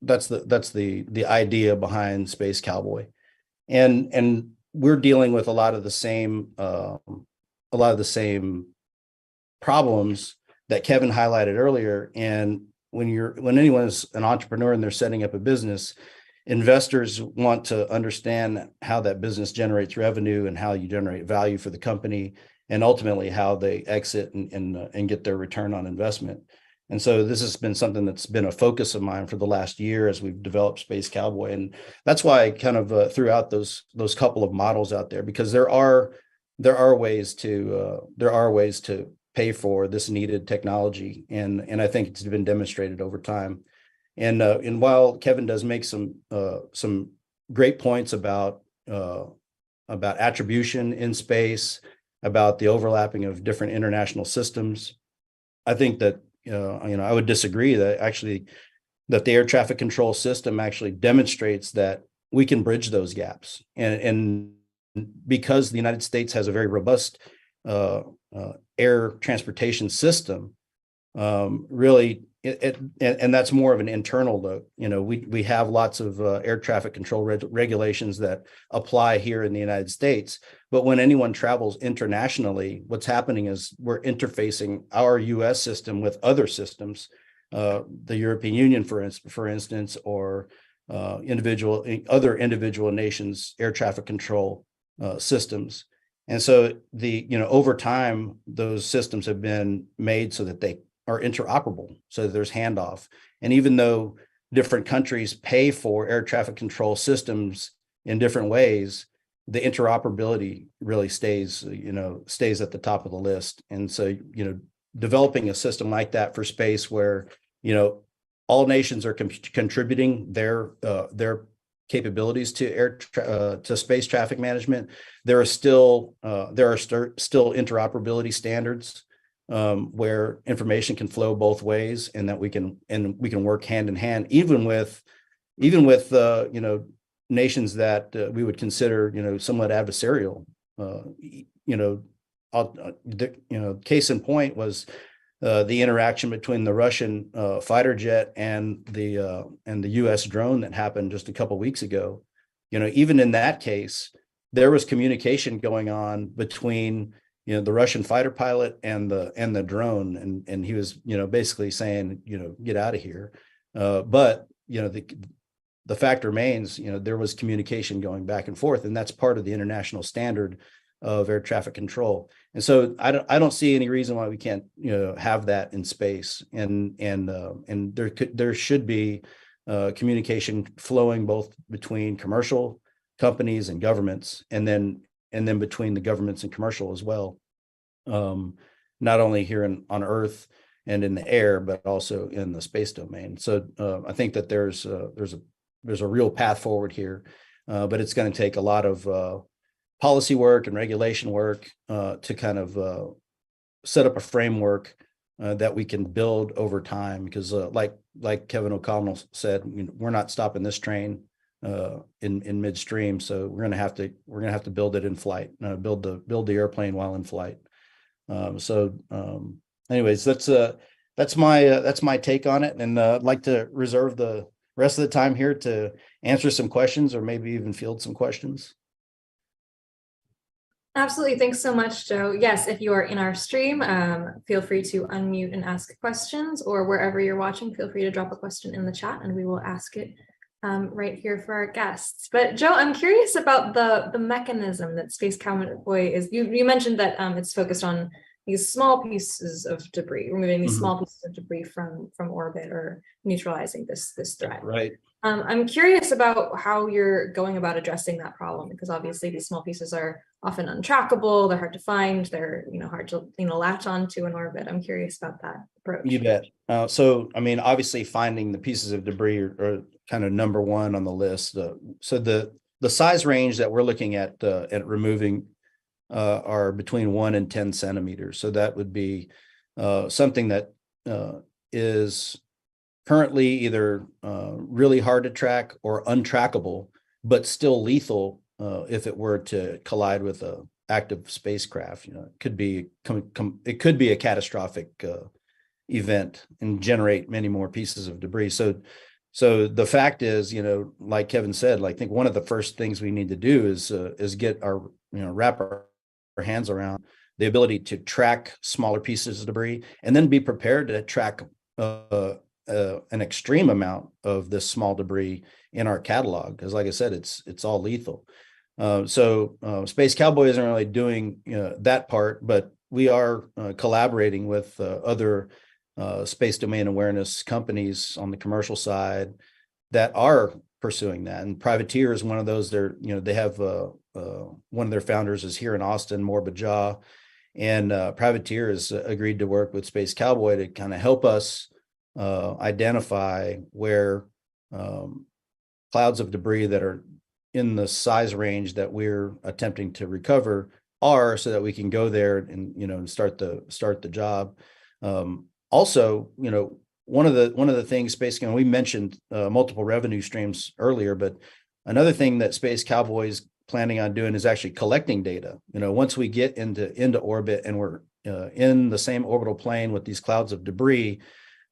that's the idea behind Space Cowboy, and we're dealing with a lot of the same problems that Kevin highlighted earlier. And when anyone's an entrepreneur and they're setting up a business, investors want to understand how that business generates revenue and how you generate value for the company, and ultimately how they exit and get their return on investment. And so this has been something that's been a focus of mine for the last year as we've developed Space Cowboy. And that's why I kind of threw out those couple of models out there, because there are ways to pay for this needed technology, and I think it's been demonstrated over time. And while Kevin does make some great points about attribution in space, about the overlapping of different international systems, I think that I would disagree that the air traffic control system actually demonstrates that we can bridge those gaps, and because the United States has a very robust air transportation system, really. And that's more of an internal look. We have lots of air traffic control regulations that apply here in the United States. But when anyone travels internationally, what's happening is we're interfacing our U.S. system with other systems, the European Union, for instance, or other individual nations' air traffic control systems. And so over time, those systems have been made so that they are interoperable, so that there's handoff. And even though different countries pay for air traffic control systems in different ways, the interoperability really stays at the top of the list. And so, developing a system like that for space, where, all nations are contributing their capabilities to space traffic management, there are still interoperability standards where information can flow both ways, and that we can work hand in hand, even with nations that we would consider somewhat adversarial. Case in point was the interaction between the Russian fighter jet and the U.S. drone that happened just a couple of weeks ago. Even in that case, there was communication going on between the Russian fighter pilot and the drone, and he was basically saying get out of here. But the fact remains, there was communication going back and forth, and that's part of the international standard of air traffic control. And so I don't see any reason why we can't have that in space, and there should be communication flowing both between commercial companies and governments, and then between the governments and commercial as well, not only here on Earth and in the air, but also in the space domain. So I think that there's a real path forward here, but it's going to take a lot of policy work and regulation work to kind of set up a framework that we can build over time. Because like Kevin O'Connell said, we're not stopping this train in midstream, so we're gonna have to build it in flight, build the airplane while in flight. Anyways, that's my take on it, and I'd like to reserve the rest of the time here to answer some questions, or maybe even field some questions. Absolutely. Thanks so much, Joe. Yes, if you are in our stream, feel free to unmute and ask questions, or wherever you're watching, feel free to drop a question in the chat and we will ask it right here for our guests. But Joe, I'm curious about the mechanism that Space Cowboy is. You mentioned that it's focused on these small pieces of debris, removing these Mhm. small pieces of debris from orbit or neutralizing this threat. Right. I'm curious about how you're going about addressing that problem, because obviously these small pieces are often untrackable, they're hard to find, they're hard to latch onto in orbit. I'm curious about that approach. You bet. So, I mean, obviously finding the pieces of debris are kind of number one on the list. So the size range that we're looking at removing are between 1 and 10 centimeters. So that would be something that is currently either really hard to track or untrackable, but still lethal if it were to collide with a active spacecraft. It could be it could be a catastrophic event and generate many more pieces of debris. So the fact is, like Kevin said, I think one of the first things we need to do is get our wrap our hands around the ability to track smaller pieces of debris, and then be prepared to track an extreme amount of this small debris in our catalog, because like I said, it's all lethal. So Space Cowboy isn't really doing that part, but we are collaborating with other space domain awareness companies on the commercial side that are pursuing that. And Privateer is one of those. They have one of their founders is here in Austin, Morba Jah, and Privateer has agreed to work with Space Cowboy to kind of help us identify where clouds of debris that are in the size range that we're attempting to recover are, so that we can go there and start the job. Also, one of the things we mentioned multiple revenue streams earlier, but another thing that Space Cowboy is planning on doing is actually collecting data. Once we get into orbit and we're in the same orbital plane with these clouds of debris,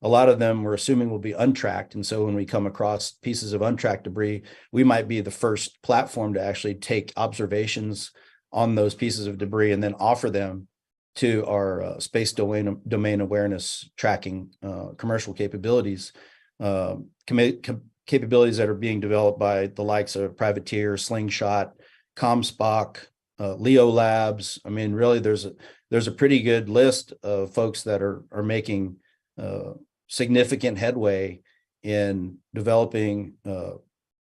a lot of them we're assuming will be untracked. And so when we come across pieces of untracked debris, we might be the first platform to actually take observations on those pieces of debris and then offer them to our space domain awareness tracking commercial capabilities, capabilities that are being developed by the likes of Privateer, Slingshot, ComSpock, Leo Labs. I mean, really, there's a pretty good list of folks that are making significant headway in developing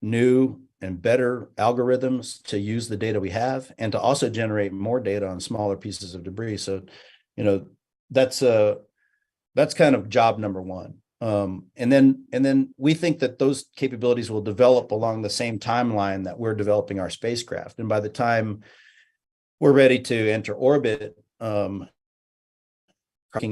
new and better algorithms to use the data we have, and to also generate more data on smaller pieces of debris. So, that's kind of job number one. And then we think that those capabilities will develop along the same timeline that we're developing our spacecraft. And by the time we're ready to enter orbit, looking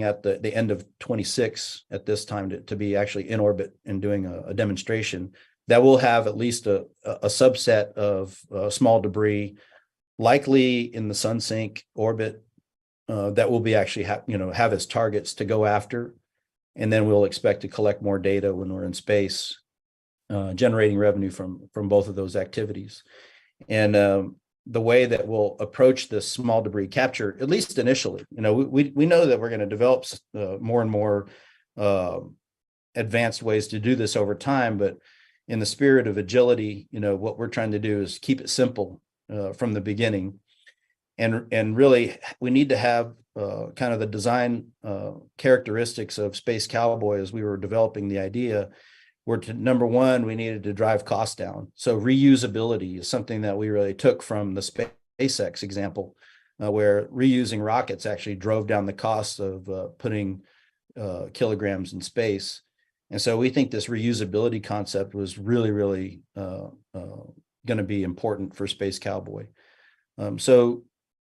at the end of 26 at this time to be actually in orbit and doing a demonstration, that will have at least a subset of small debris, likely in the Sunsync orbit, that will be actually have as targets to go after. And then we'll expect to collect more data when we're in space, generating revenue from both of those activities. And the way that we'll approach this small debris capture, at least initially, we know that we're going to develop more and more advanced ways to do this over time, but in the spirit of agility, what we're trying to do is keep it simple from the beginning. And really, we need to have kind of the design characteristics of Space Cowboy as we were developing the idea. Were to number one, we needed to drive costs down. So reusability is something that we really took from the SpaceX example, where reusing rockets actually drove down the cost of putting kilograms in space. And so we think this reusability concept was really, really going to be important for Space Cowboy. So,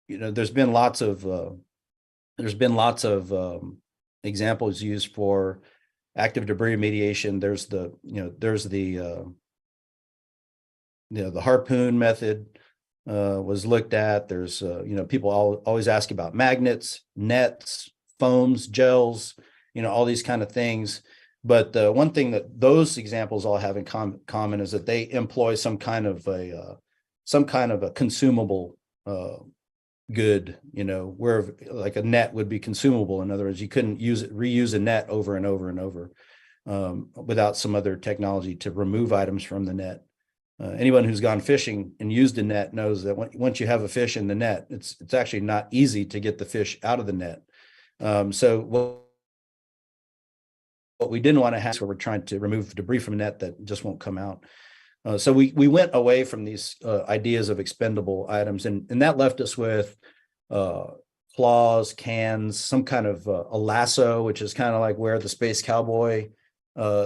there's been lots of examples used for active debris remediation. There's the harpoon method was looked at. There's people always ask about magnets, nets, foams, gels, all these kind of things. But the one thing that those examples all have in common is that they employ some kind of a consumable good, where like a net would be consumable. In other words, you couldn't reuse a net over and over and over without some other technology to remove items from the net. Anyone who's gone fishing and used a net knows that once you have a fish in the net, it's actually not easy to get the fish out of the net. So what we didn't want to have, so we're trying to remove debris from net that just won't come out. So we went away from these ideas of expendable items, and that left us with claws, cans, some kind of a lasso, which is kind of like where the Space Cowboy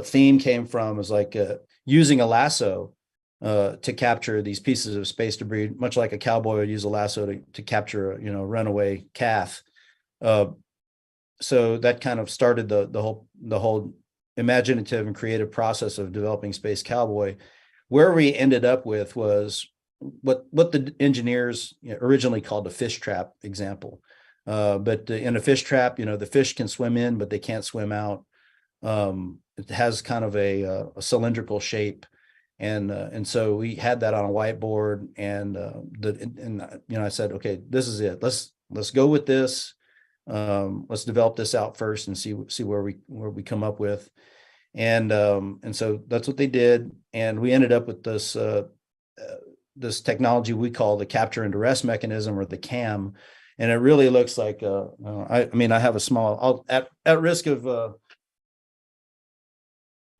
theme came from, is like using a lasso to capture these pieces of space debris, much like a cowboy would use a lasso to capture a runaway calf. So that kind of started the whole imaginative and creative process of developing Space Cowboy. Where we ended up with was what the engineers originally called a fish trap example. But in a fish trap, the fish can swim in, but they can't swim out. It has kind of a cylindrical shape. And so we had that on a whiteboard, and I said, okay, this is it. Let's go with this. Let's develop this out first and see where we come up with. And so that's what they did. And we ended up with this technology we call the capture and arrest mechanism, or the CAM. And it really looks like, I have a small, at risk of,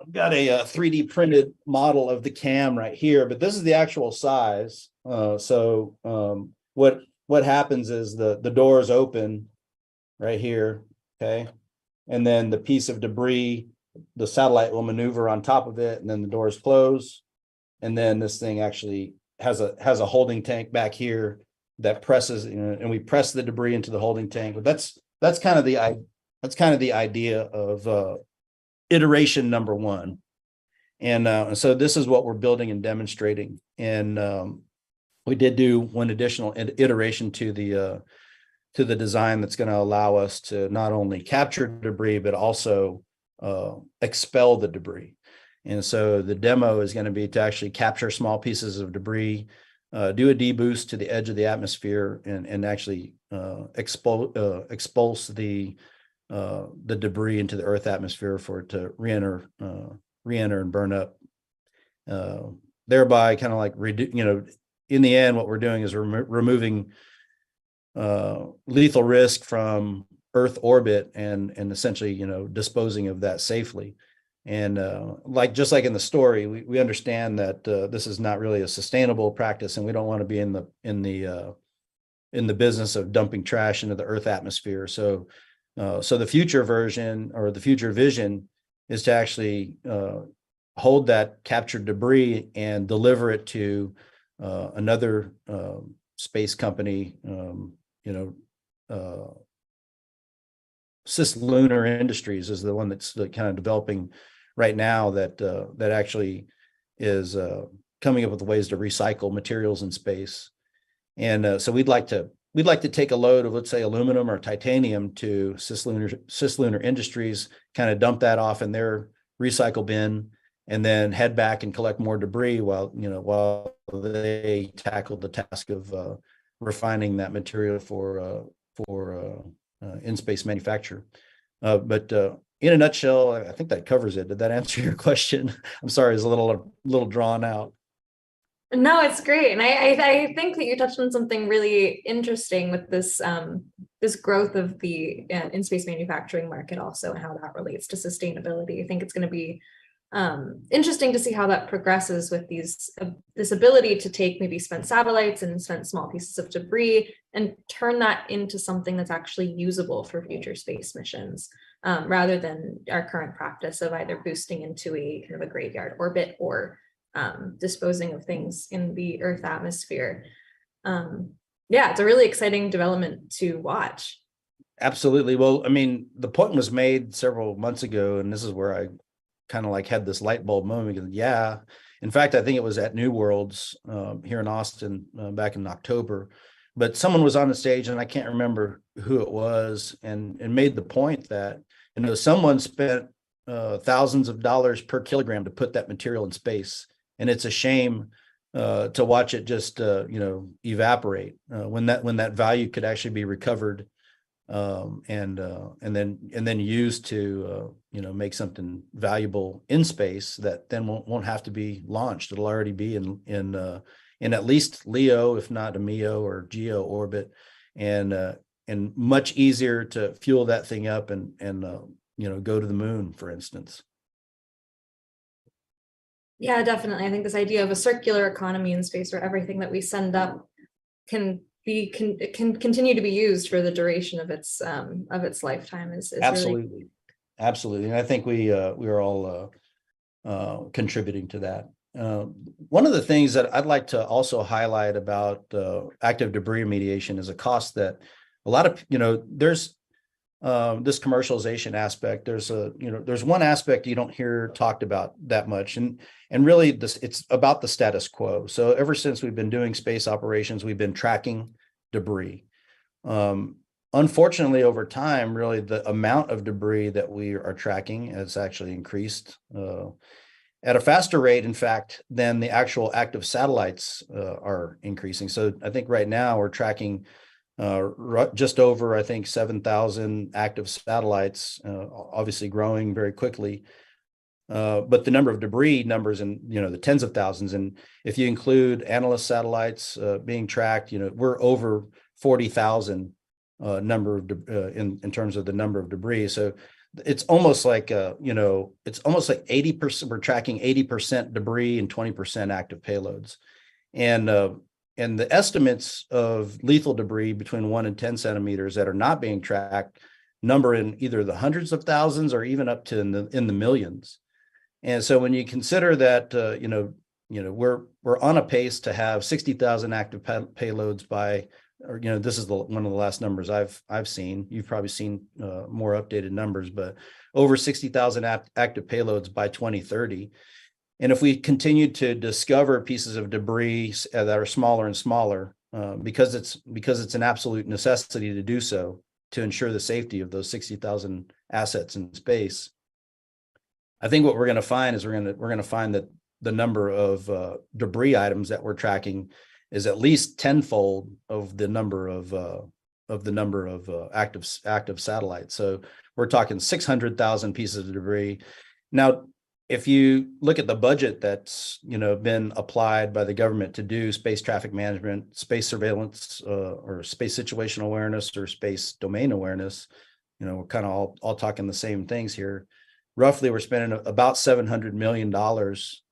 I've got a 3D printed model of the CAM right here, but this is the actual size. So what happens is the doors open right here, okay? And then the piece of debris, the satellite will maneuver on top of it, and then the doors close. And then this thing actually has a holding tank back here that presses, and we press the debris into the holding tank. But that's kind of the idea of iteration number one. And so this is what we're building and demonstrating. And we did do one additional iteration to the design that's going to allow us to not only capture debris, but also expel the debris. And so the demo is going to be to actually capture small pieces of debris, do a deboost to the edge of the atmosphere, and actually expulse the debris into the Earth atmosphere for it to re-enter and burn up. Thereby, kind of like in the end, what we're doing is removing lethal risk from Earth orbit and essentially disposing of that safely. And just like in the story, we understand that this is not really a sustainable practice, and we don't want to be in the business of dumping trash into the Earth atmosphere. So the future version, or the future vision, is to actually hold that captured debris and deliver it to another space company. Cislunar Industries is the one that's kind of developing right now, that actually is coming up with ways to recycle materials in space. And so we'd like to take a load of, let's say, aluminum or titanium to Cislunar Industries, kind of dump that off in their recycle bin, and then head back and collect more debris while they tackle the task of refining that material for in-space manufacture. But in a nutshell, I think that covers it. Did that answer your question? I'm sorry, it's a little drawn out. No, it's great. And I think that you touched on something really interesting with this this growth of the in-space manufacturing market also, and how that relates to sustainability. I think it's going to be interesting to see how that progresses with this ability to take maybe spent satellites and spent small pieces of debris and turn that into something that's actually usable for future space missions, rather than our current practice of either boosting into a kind of a graveyard orbit or disposing of things in the Earth atmosphere. It's a really exciting development to watch. Absolutely. Well, the point was made several months ago, and this is where I kind of had this light bulb moment. Yeah. In fact, I think it was at New Worlds here in Austin back in October, but someone was on the stage, and I can't remember who it was, and made the point that, someone spent thousands of dollars per kilogram to put that material in space. And it's a shame to watch it just, evaporate when that value could actually be recovered and then used to make something valuable in space that then won't have to be launched. It'll already be in at least LEO, if not a MEO or GEO orbit, and and much easier to fuel that thing up and go to the moon, for instance. Yeah, definitely. I think this idea of a circular economy in space where everything that we send up can continue to be used for the duration of its lifetime is Absolutely. really. Absolutely. And I think we are all contributing to that. One of the things that I'd like to also highlight about active debris remediation is a cost that a lot of, there's this commercialization aspect. There's one aspect you don't hear talked about that much, and really it's about the status quo. So ever since we've been doing space operations, we've been tracking debris. Unfortunately, over time, really the amount of debris that we are tracking has actually increased at a faster rate, in fact, than the actual active satellites are increasing. So I think right now we're tracking just over, I think, 7,000 active satellites, obviously growing very quickly. But the number of debris numbers in, the tens of thousands. And if you include analyst satellites being tracked, we're over 40,000 number of in terms of the number of debris. So it's almost like it's almost like 80%. We're tracking 80% debris and 20% active payloads, and the estimates of lethal debris between 1 and 10 centimeters that are not being tracked number in either the hundreds of thousands or even up to in the millions. And so when you consider that we're on a pace to have 60,000 active payloads by, or this is one of the last numbers I've seen. You've probably seen more updated numbers, but over 60,000 active payloads by 2030. And if we continue to discover pieces of debris that are smaller and smaller, because it's an absolute necessity to do so to ensure the safety of those 60,000 assets in space, I think what we're going to find is we're going to find that the number of debris items that we're tracking is at least tenfold of the number of active satellites. So we're talking 600,000 pieces of debris. Now, if you look at the budget that's been applied by the government to do space traffic management, space surveillance, or space situational awareness, or space domain awareness, we're kind of all talking the same things here. Roughly, we're spending about $700 million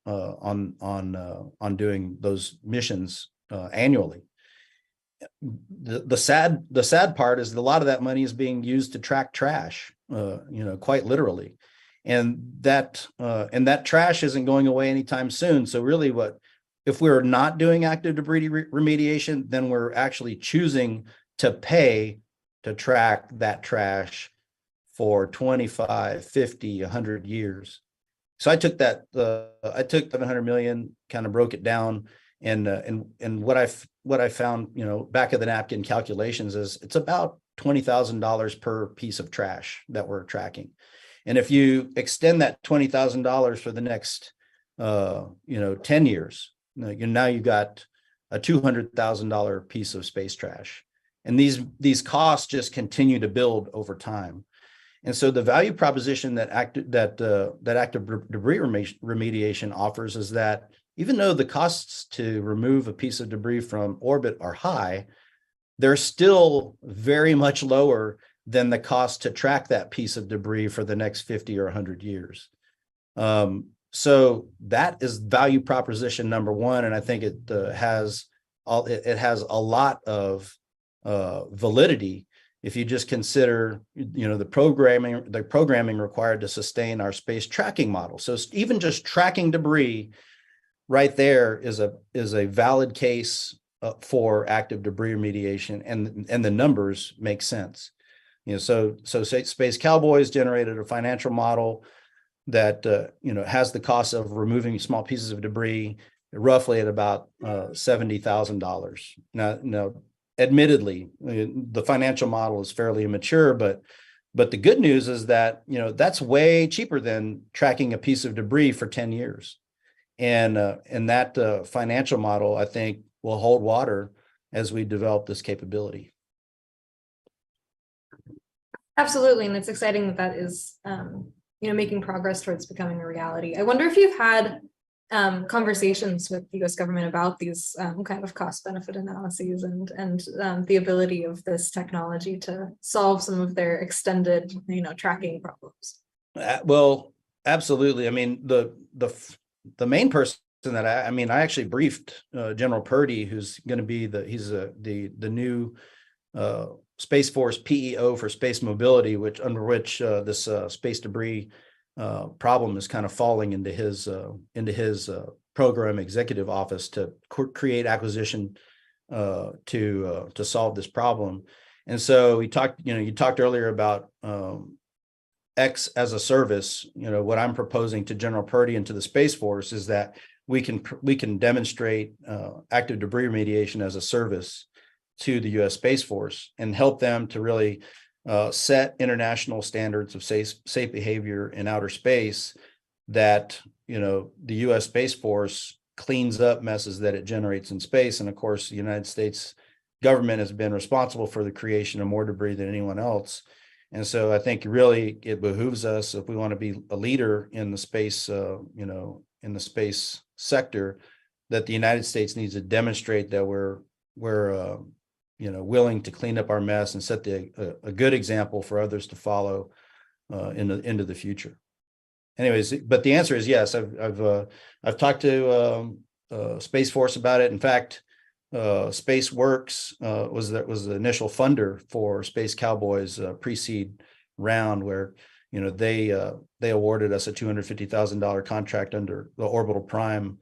on doing those missions annually. The sad part is that a lot of that money is being used to track trash, quite literally. And that trash isn't going away anytime soon. So really, if we're not doing active debris remediation, then we're actually choosing to pay to track that trash for 25, 50, 100 years. So I took $700 million, kind of broke it down, and what I found, back of the napkin calculations is it's about $20,000 per piece of trash that we're tracking. And if you extend that $20,000 for the next 10 years, now you've got a $200,000 piece of space trash. And these costs just continue to build over time. And so the value proposition that active debris remediation offers is that even though the costs to remove a piece of debris from orbit are high, they're still very much lower than the cost to track that piece of debris for the next 50 or 100 years. So that is value proposition number one, and I think it has a lot of validity if you just consider the programming required to sustain our space tracking model. So even just tracking debris right there is a valid case for active debris remediation, and the numbers make sense. So Space Cowboys generated a financial model that has the cost of removing small pieces of debris roughly at about $70,000. Now, admittedly, the financial model is fairly immature, but the good news is that that's way cheaper than tracking a piece of debris for 10 years, and that financial model, I think, will hold water as we develop this capability. Absolutely, and it's exciting that is making progress towards becoming a reality. I wonder if you've had conversations with the US government about these kind of cost benefit analyses and the ability of this technology to solve some of their extended, tracking problems. Well, absolutely. I mean, the main person that I actually briefed General Purdy, who's going to be the new Space Force PEO for space mobility, under which this space debris problem is kind of falling into his program executive office to create acquisition to solve this problem. And so you talked earlier about X as a service. What I'm proposing to General Purdy and to the Space Force is that we can demonstrate active debris remediation as a service to the U.S. Space Force and help them to really set international standards of safe behavior in outer space that, the U.S. Space Force cleans up messes that it generates in space. And of course, the United States government has been responsible for the creation of more debris than anyone else. And so I think really it behooves us, if we want to be a leader in the space, in the space sector, that the United States needs to demonstrate that we're willing to clean up our mess and set a good example for others to follow into the future. Anyways, but the answer is yes. I've talked to Space Force about it. In fact, SpaceWorks was the initial funder for Space Cowboys pre-seed round, where they awarded us a $250,000 contract under the Orbital Prime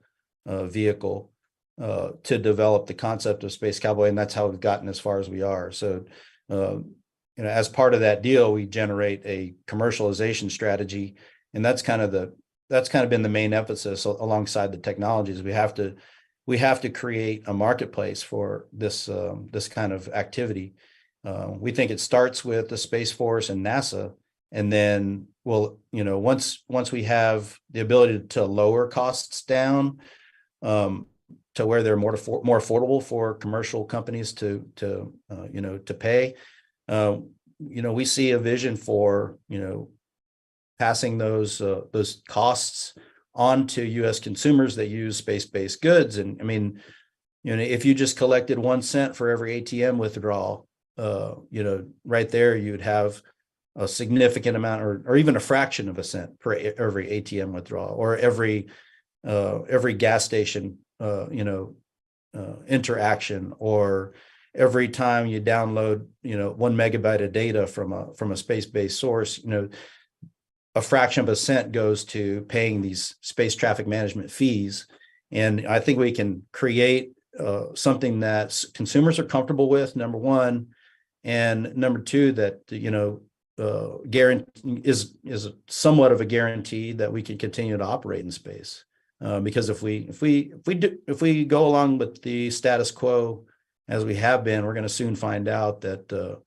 vehicle to develop the concept of Space Cowboy, and that's how we've gotten as far as we are. So, as part of that deal, we generate a commercialization strategy, and that's kind of been the main emphasis alongside the technologies. We have to create a marketplace for this kind of activity. We think it starts with the Space Force and NASA, and then once we have the ability to lower costs down to where they're more affordable for commercial companies to pay, we see a vision for passing those costs on to U.S. consumers that use space-based goods. And I mean, if you just collected 1 cent for every ATM withdrawal, right there, you'd have a significant amount, or even a fraction of a cent per every ATM withdrawal, or every gas station, interaction, or every time you download, 1 megabyte of data from a space-based source, a fraction of a cent goes to paying these space traffic management fees. And I think we can create something that consumers are comfortable with, number one, and number two, that is somewhat of a guarantee that we can continue to operate in space. Because if we go along with the status quo as we have been, we're going to soon find out that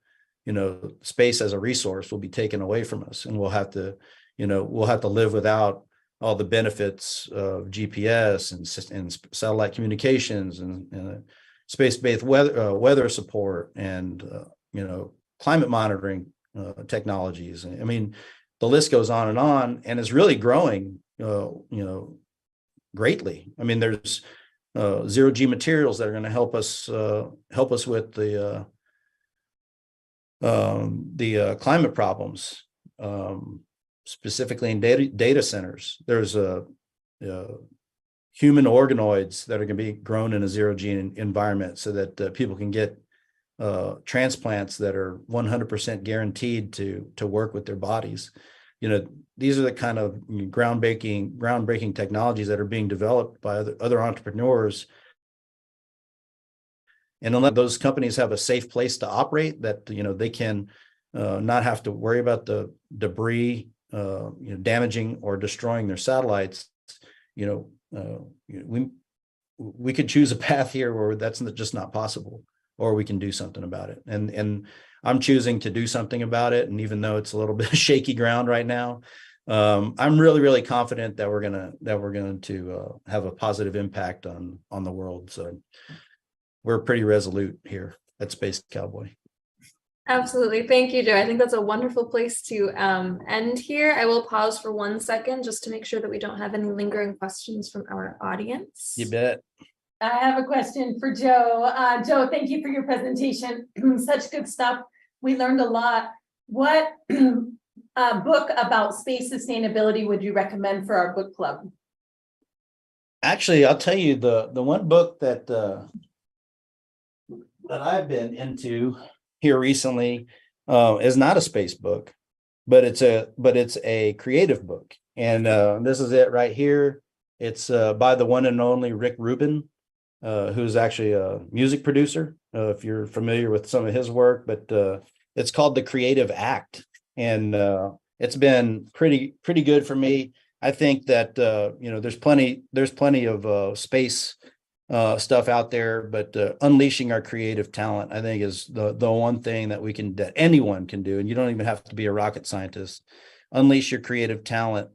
space as a resource will be taken away from us, and we'll have to live without all the benefits of GPS and satellite communications and space-based weather support and climate monitoring technologies. I mean, the list goes on, and it's really growing, greatly. I mean, there's zero-G materials that are going to help us with the climate problems, specifically in data centers. There's human organoids that are going to be grown in a zero-G environment, so that people can get transplants that are 100% guaranteed to work with their bodies. These are the kind of groundbreaking technologies that are being developed by other entrepreneurs. And unless those companies have a safe place to operate, that they can not have to worry about the debris damaging or destroying their satellites, we could choose a path here where that's just not possible, or we can do something about it. And I'm choosing to do something about it. And even though it's a little bit of shaky ground right now, I'm really, really confident that we're going to have a positive impact on the world. So we're pretty resolute here at Space Cowboy. Absolutely. Thank you, Joe. I think that's a wonderful place to end here. I will pause for 1 second just to make sure that we don't have any lingering questions from our audience. You bet. I have a question for Joe. Joe, thank you for your presentation. Such good stuff. We learned a lot. What book about space sustainability would you recommend for our book club? Actually, I'll tell you the one book that I've been into here recently is not a space book, but it's a creative book. And this is it right here. It's by the one and only Rick Rubin, who's actually a music producer, if you're familiar with some of his work, but it's called The Creative Act. And it's been pretty good for me. I think that there's plenty of space stuff out there, but unleashing our creative talent, I think, is the one thing that anyone can do. And you don't even have to be a rocket scientist. Unleash your creative talent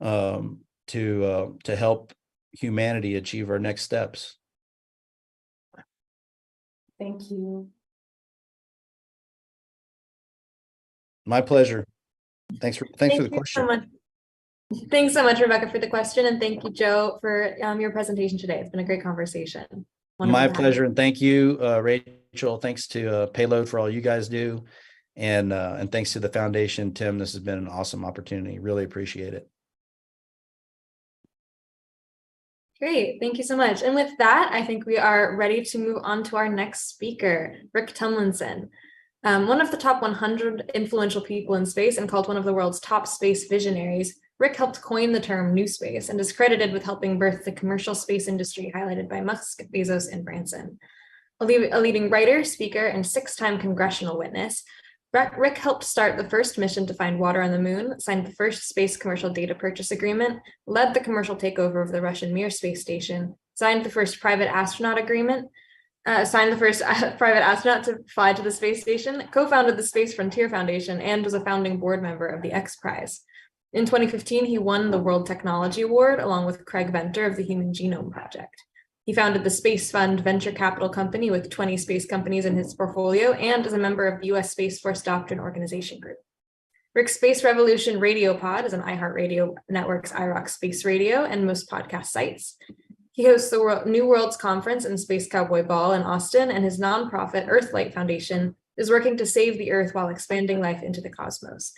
to help humanity achieve our next steps. Thank you. My pleasure. Thanks for the you question. so much. Thanks so much, Rebecca, for the question, and thank you, Joe, for your presentation today. It's been a great conversation. Wonderful My to have pleasure, you. and thank you, Rachel. Thanks to Payload for all you guys do, and thanks to the foundation, Tim. This has been an awesome opportunity. Really appreciate it. Great, thank you so much. And with that, I think we are ready to move on to our next speaker, Rick Tumlinson. One of the top 100 influential people in space and called one of the world's top space visionaries, Rick helped coin the term New Space and is credited with helping birth the commercial space industry highlighted by Musk, Bezos, and Branson. A leading writer, speaker, and 6-time congressional witness, Rick helped start the first mission to find water on the moon, signed the first space commercial data purchase agreement, led the commercial takeover of the Russian Mir space station, signed the first private astronaut agreement, signed the first private astronaut to fly to the space station, co-founded the Space Frontier Foundation, and was a founding board member of the X Prize. In 2015, he won the World Technology Award along with Craig Venter of the Human Genome Project. He founded the Space Fund venture capital company with 20 space companies in his portfolio and is a member of the U.S. Space Force Doctrine Organization Group. Rick's Space Revolution Radio Pod is on iHeartRadio Network's iRock Space Radio and most podcast sites. He hosts the New Worlds Conference and Space Cowboy Ball in Austin, and his nonprofit Earthlight Foundation is working to save the Earth while expanding life into the cosmos.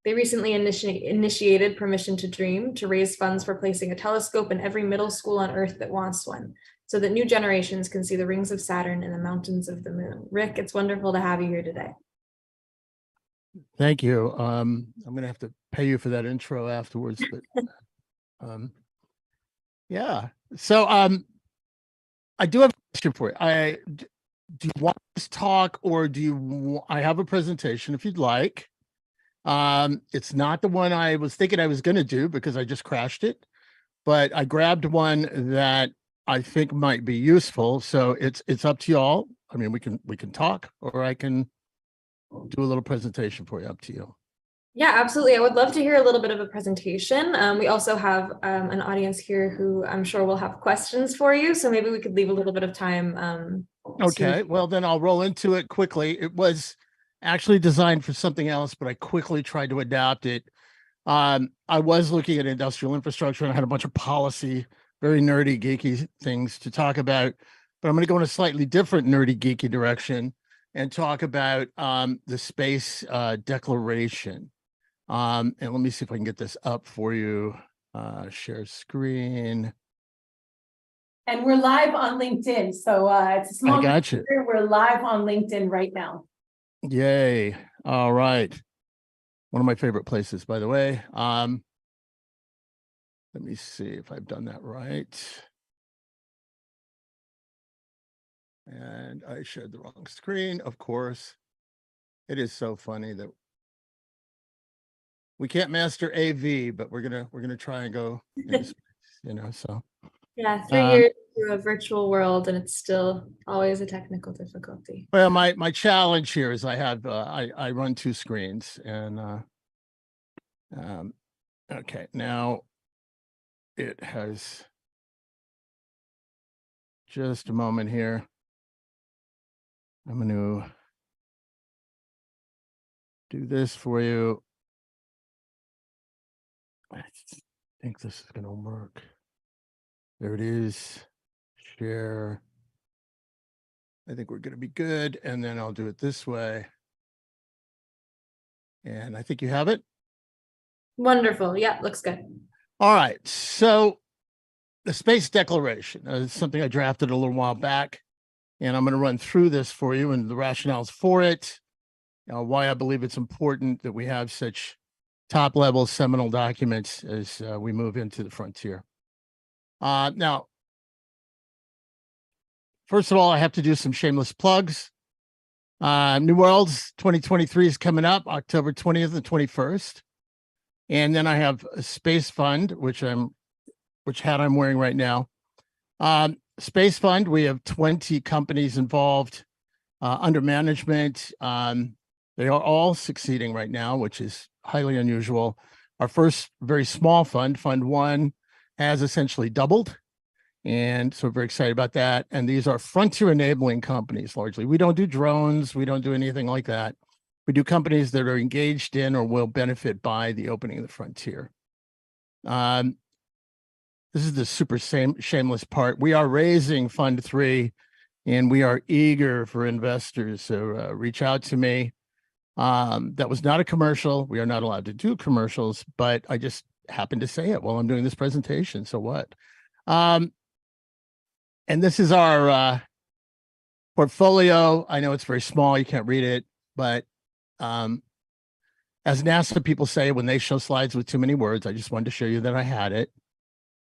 They recently initiated Permission to Dream to raise funds for placing a telescope in every middle school on Earth that wants one, so that new generations can see the rings of Saturn and the mountains of the moon. Rick, it's wonderful to have you here today. Thank you. I'm going to have to pay you for that intro afterwards, but yeah. So I do have a question for you. Do you want this talk, or I have a presentation if you'd like. It's not the one I was thinking I was going to do because I just crashed it, but I grabbed one that I think might be useful. So it's up to y'all. I mean, we can talk, or I can do a little presentation for you. Up to you. Yeah, absolutely. I would love to hear a little bit of a presentation. We also have an audience here who I'm sure will have questions for you. So maybe we could leave a little bit of time. Okay, well, then I'll roll into it quickly. It was actually designed for something else, but I quickly tried to adapt it. I was looking at industrial infrastructure and I had a bunch of policy, very nerdy, geeky things to talk about, but I'm going to go in a slightly different nerdy, geeky direction and talk about the space declaration. And let me see if I can get this up for you. Share screen. And we're live on LinkedIn. So it's a small. I got you. We're live on LinkedIn right now. Yay. All right. One of my favorite places, by the way. Let me see if I've done that right. And I shared the wrong screen, of course. It is so funny that we can't master AV, but we're gonna try and go into space, so. Yeah, 3 years through a virtual world, and it's still always a technical difficulty. Well, my challenge here is I have I run 2 screens, and okay, now it has just a moment here. I'm going to do this for you. I think this is going to work. There it is. Share. I think we're going to be good. And then I'll do it this way. And I think you have it. Wonderful. Yeah, looks good. All right. So the Space Declaration is something I drafted a little while back. And I'm going to run through this for you and the rationales for it, why I believe it's important that we have such top-level seminal documents as we move into the frontier. Now, first of all, I have to do some shameless plugs. New Worlds 2023 is coming up October 20th and 21st. And then I have a Space Fund, which hat I'm wearing right now. Space Fund, we have 20 companies involved under management. They are all succeeding right now, which is highly unusual. Our first very small fund, Fund 1, has essentially doubled. And so we're very excited about that. And these are frontier enabling companies largely. We don't do drones. We don't do anything like that. We do companies that are engaged in or will benefit by the opening of the frontier. This is the super shameless part. We are raising Fund 3, and we are eager for investors. So reach out to me. That was not a commercial. We are not allowed to do commercials, but I just happened to say it while I'm doing this presentation. So what? And this is our portfolio. I know it's very small. You can't read it, but as NASA people say, when they show slides with too many words, I just wanted to show you that I had it.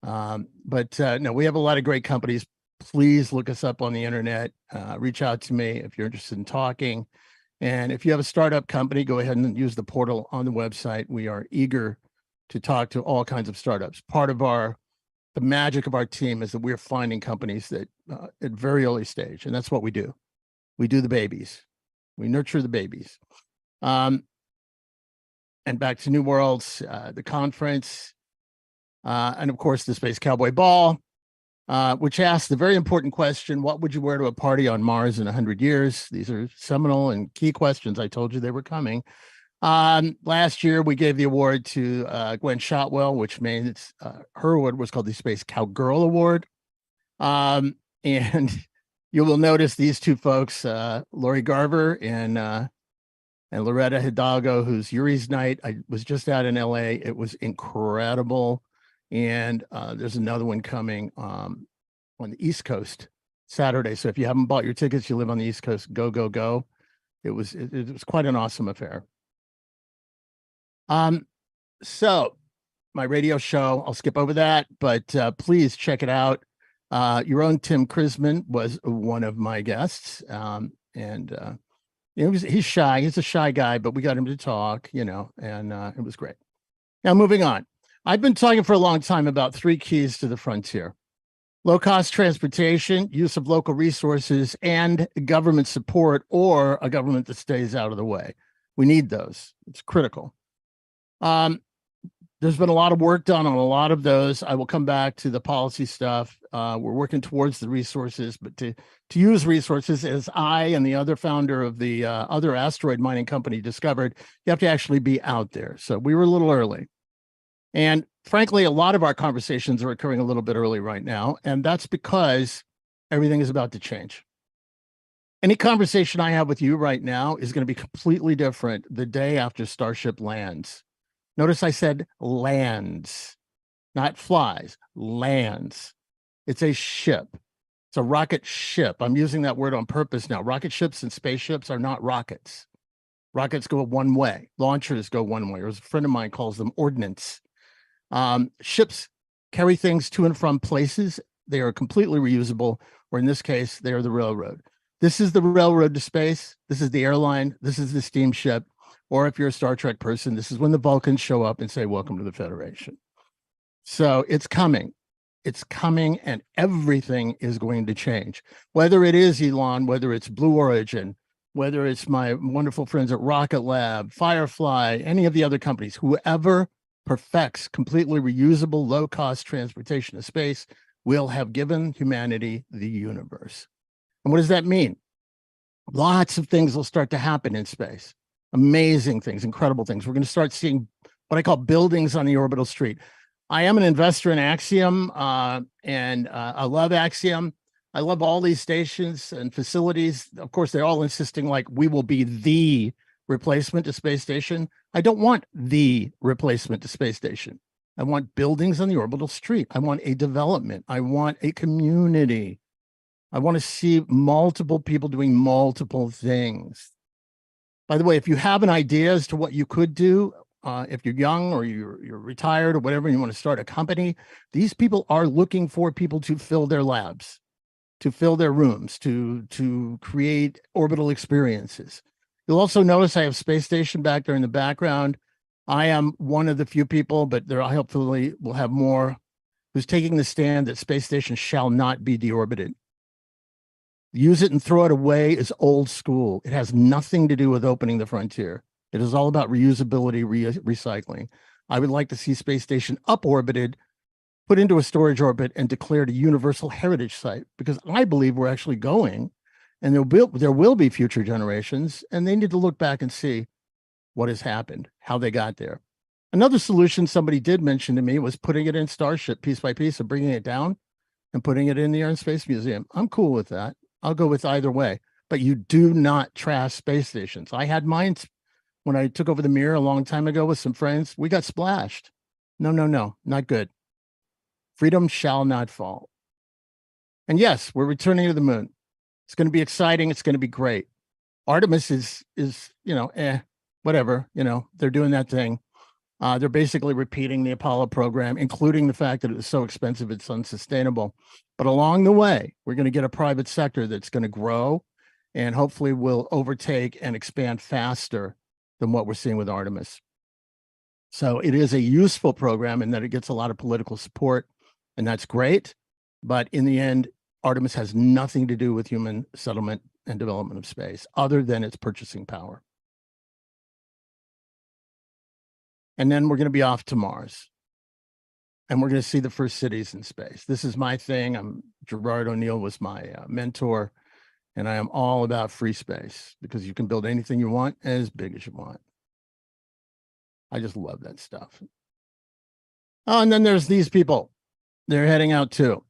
No, we have a lot of great companies. Please look us up on the internet. Reach out to me if you're interested in talking. And if you have a startup company, go ahead and use the portal on the website. We are eager to talk to all kinds of startups. Part of the magic of our team is that we're finding companies that at very early stage, and that's what we do. We do the babies. We nurture the babies. And back to New Worlds, the conference, and of course the Space Cowboy Ball, which asks the very important question, what would you wear to a party on Mars in 100 years? These are seminal and key questions. I told you they were coming. Last year, we gave the award to Gwen Shotwell, which means her award was called the Space Cowgirl Award. And you will notice these two folks, Lori Garver and Loretta Hidalgo, who's Yuri's Night. I was just out in LA. It was incredible. And there's another one coming on the East Coast Saturday. So if you haven't bought your tickets, you live on the East Coast, go, go, go. It was quite an awesome affair. So my radio show, I'll skip over that, but please check it out. Your own Tim Chrisman was one of my guests. He's shy. He's a shy guy, but we got him to talk, and it was great. Now, moving on. I've been talking for a long time about 3 keys to the frontier: low-cost transportation, use of local resources, and government support, or a government that stays out of the way. We need those. It's critical. There's been a lot of work done on a lot of those. I will come back to the policy stuff. We're working towards the resources, but to use resources, as I and the other founder of the other asteroid mining company discovered, you have to actually be out there. So we were a little early. And frankly, a lot of our conversations are occurring a little bit early right now, and that's because everything is about to change. Any conversation I have with you right now is going to be completely different the day after Starship lands. Notice I said lands, not flies, lands. It's a ship. It's a rocket ship. I'm using that word on purpose now. Rocket ships and spaceships are not rockets. Rockets go one way. Launchers go one way, or as a friend of mine calls them, ordnance. Ships carry things to and from places. They are completely reusable, or in this case, they are the railroad. This is the railroad to space. This is the airline. This is the steamship. Or if you're a Star Trek person, this is when the Vulcans show up and say, welcome to the Federation. So it's coming. It's coming, and everything is going to change. Whether it is Elon, whether it's Blue Origin, whether it's my wonderful friends at Rocket Lab, Firefly, any of the other companies, whoever perfects completely reusable, low-cost transportation of space will have given humanity the universe. And what does that mean? Lots of things will start to happen in space. Amazing things, incredible things. We're going to start seeing what I call buildings on the orbital street. I am an investor in Axiom, and I love Axiom. I love all these stations and facilities. Of course, they're all insisting like we will be the replacement to space station. I don't want the replacement to space station. I want buildings on the orbital street. I want a development. I want a community. I want to see multiple people doing multiple things. By the way, if you have an idea as to what you could do, if you're young or you're retired or whatever, and you want to start a company, these people are looking for people to fill their labs, to fill their rooms, to create orbital experiences. You'll also notice I have space station back there in the background. I am one of the few people, but there hopefully will have more, who's taking the stand that space station shall not be deorbited. Use it and throw it away is old school. It has nothing to do with opening the frontier. It is all about reusability, recycling. I would like to see space station up orbited, put into a storage orbit, and declared a universal heritage site, because I believe we're actually going, and there will be future generations, and they need to look back and see what has happened, how they got there. Another solution somebody did mention to me was putting it in Starship piece by piece and bringing it down and putting it in the Air and Space Museum. I'm cool with that. I'll go with either way, but you do not trash space stations. I had mine when I took over the Mirror a long time ago with some friends. We got splashed. No, not good. Freedom shall not fall. And yes, we're returning to the moon. It's going to be exciting. It's going to be great. Artemis is whatever, they're doing that thing. They're basically repeating the Apollo program, including the fact that it was so expensive, it's unsustainable. But along the way, we're going to get a private sector that's going to grow and hopefully will overtake and expand faster than what we're seeing with Artemis. So it is a useful program in that it gets a lot of political support, and that's great. But in the end, Artemis has nothing to do with human settlement and development of space other than its purchasing power. And then we're going to be off to Mars. And we're going to see the first cities in space. This is my thing. Gerard O'Neill was my mentor, and I am all about free space because you can build anything you want as big as you want. I just love that stuff. Oh, and then there's these people. They're heading out too.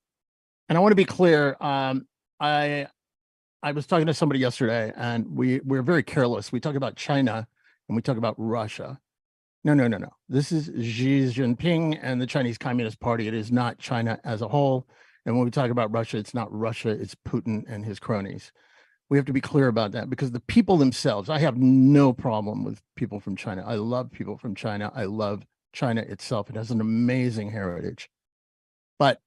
And I want to be clear. I was talking to somebody yesterday, and we're very careless. We talk about China and we talk about Russia. No. This is Xi Jinping and the Chinese Communist Party. It is not China as a whole. And when we talk about Russia, it's not Russia, it's Putin and his cronies. We have to be clear about that because the people themselves, I have no problem with people from China. I love people from China. I love China itself. It has an amazing heritage. But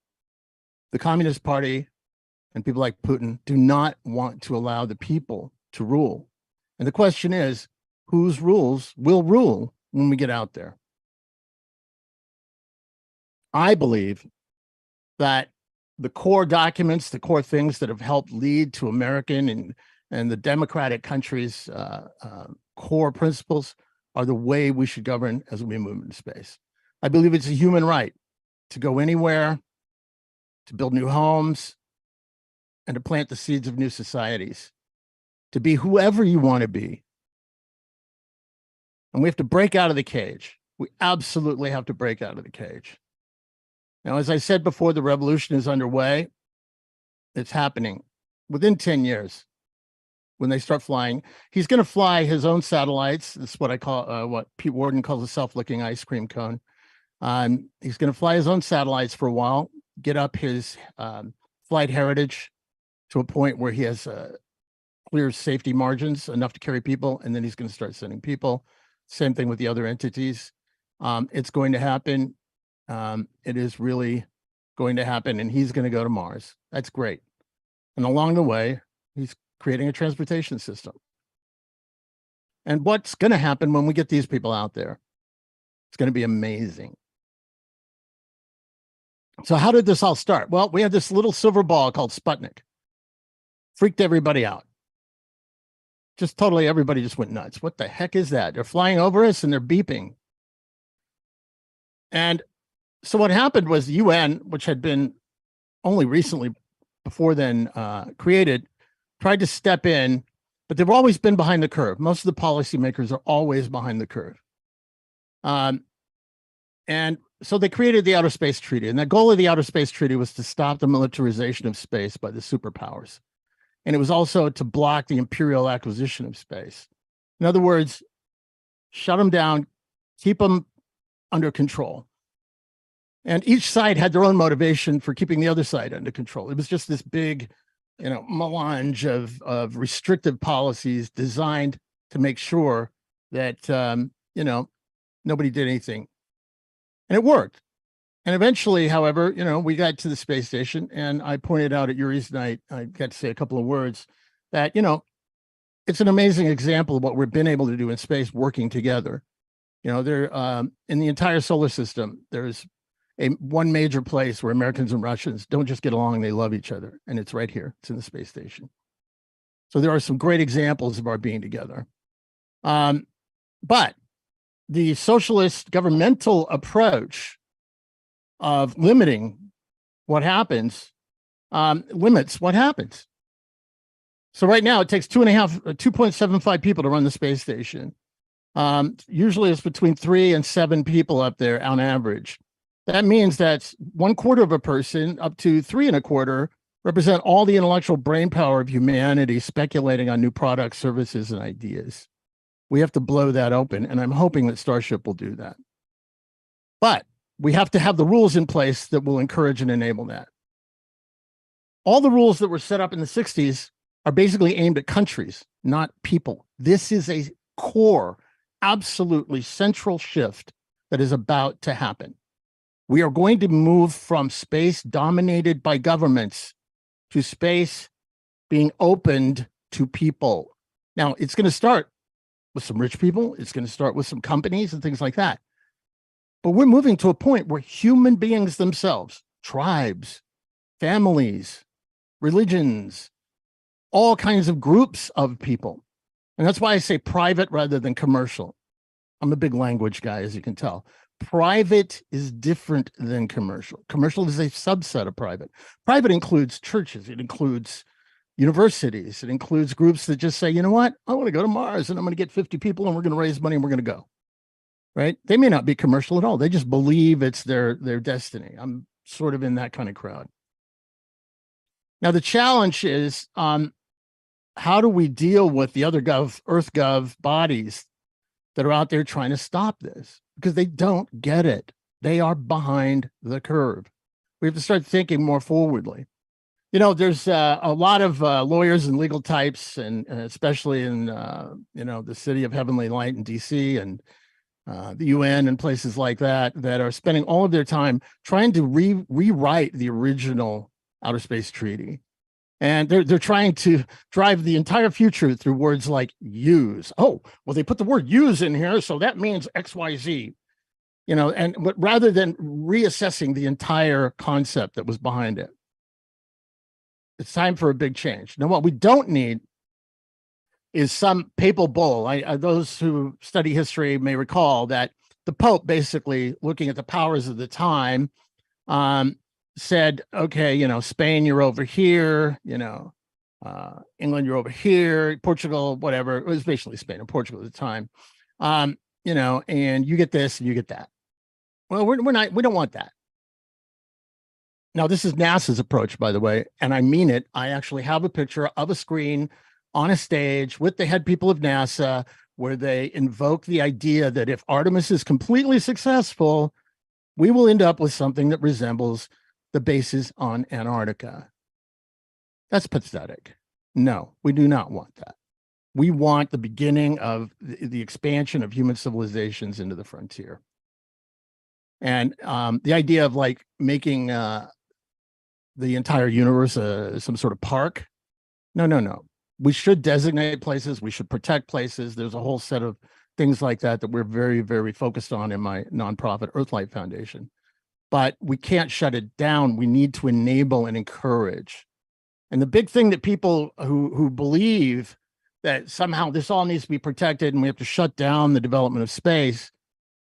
the Communist Party and people like Putin do not want to allow the people to rule. And the question is, whose rules will rule when we get out there? I believe that the core documents, the core things that have helped lead to American and the democratic countries' core principles are the way we should govern as we move into space. I believe it's a human right to go anywhere, to build new homes, and to plant the seeds of new societies, to be whoever you want to be. And we have to break out of the cage. We absolutely have to break out of the cage. Now, as I said before, the revolution is underway. It's happening within 10 years when they start flying. He's going to fly his own satellites. This is what I call, what Pete Worden calls a self-licking ice cream cone. He's going to fly his own satellites for a while, get up his flight heritage to a point where he has clear safety margins, enough to carry people, and then he's going to start sending people. Same thing with the other entities. It's going to happen. It is really going to happen, and he's going to go to Mars. That's great. And along the way, he's creating a transportation system. And what's going to happen when we get these people out there? It's going to be amazing. So how did this all start? Well, we had this little silver ball called Sputnik. Freaked everybody out. Just totally, everybody just went nuts. What the heck is that? They're flying over us and they're beeping. And so what happened was the UN, which had been only recently before then created, tried to step in but they've always been behind the curve. Most of the policymakers are always behind the curve. And so they created the Outer Space Treaty. And the goal of the Outer Space Treaty was to stop the militarization of space by the superpowers. And it was also to block the imperial acquisition of space. In other words, shut them down, keep them under control. And each side had their own motivation for keeping the other side under control. It was just this big, melange of restrictive policies designed to make sure that, nobody did anything. And it worked. And eventually, however, we got to the space station, and I pointed out at Yuri's night, I got to say a couple of words that, it's an amazing example of what we've been able to do in space working together. There in the entire solar system, there's one major place where Americans and Russians don't just get along, they love each other. And it's right here. It's in the space station. So there are some great examples of our being together. But the socialist governmental approach of limiting what happens limits what happens. So right now it takes 2.75 people to run the space station. Usually it's between 3 and 7 people up there on average. That means that 1/4 of a person up to 3 1/4 represent all the intellectual brain power of humanity speculating on new products, services, and ideas. We have to blow that open, and I'm hoping that Starship will do that. But we have to have the rules in place that will encourage and enable that. All the rules that were set up in the 60s are basically aimed at countries, not people. This is a core, absolutely central shift that is about to happen. We are going to move from space dominated by governments to space being opened to people. Now, it's going to start with some rich people. It's going to start with some companies and things like that. But we're moving to a point where human beings themselves, tribes, families, religions, all kinds of groups of people. And that's why I say private rather than commercial. I'm a big language guy, as you can tell. Private is different than commercial. Commercial is a subset of private. Private includes churches. It includes universities. It includes groups that just say, you know what? I want to go to Mars and I'm going to get 50 people and we're going to raise money and we're going to go. Right? They may not be commercial at all. They just believe it's their destiny. I'm sort of in that kind of crowd. Now, the challenge is how do we deal with the other Earth bodies that are out there trying to stop this? Because they don't get it. They are behind the curve. We have to start thinking more forwardly. There's a lot of lawyers and legal types, and especially in, the city of Heavenly Light in DC and the UN and places like that, that are spending all of their time trying to rewrite the original Outer Space Treaty. And they're trying to drive the entire future through words like use. Oh, well, they put the word use in here, so that means XYZ. But rather than reassessing the entire concept that was behind it. It's time for a big change. Now, what we don't need is some papal bull. Those who study history may recall that the Pope, basically looking at the powers of the time, said, okay, Spain, you're over here, England, you're over here, Portugal, whatever. It was basically Spain and Portugal at the time, and you get this and you get that. Well, we don't want that. Now, this is NASA's approach, by the way, and I mean it. I actually have a picture of a screen on a stage with the head people of NASA where they invoke the idea that if Artemis is completely successful, we will end up with something that resembles the bases on Antarctica. That's pathetic. No, we do not want that. We want the beginning of the expansion of human civilizations into the frontier. And the idea of making the entire universe some sort of park. No. We should designate places. We should protect places. There's a whole set of things like that we're very, very focused on in my nonprofit Earthlight Foundation. But we can't shut it down. We need to enable and encourage. And the big thing that people who believe that somehow this all needs to be protected and we have to shut down the development of space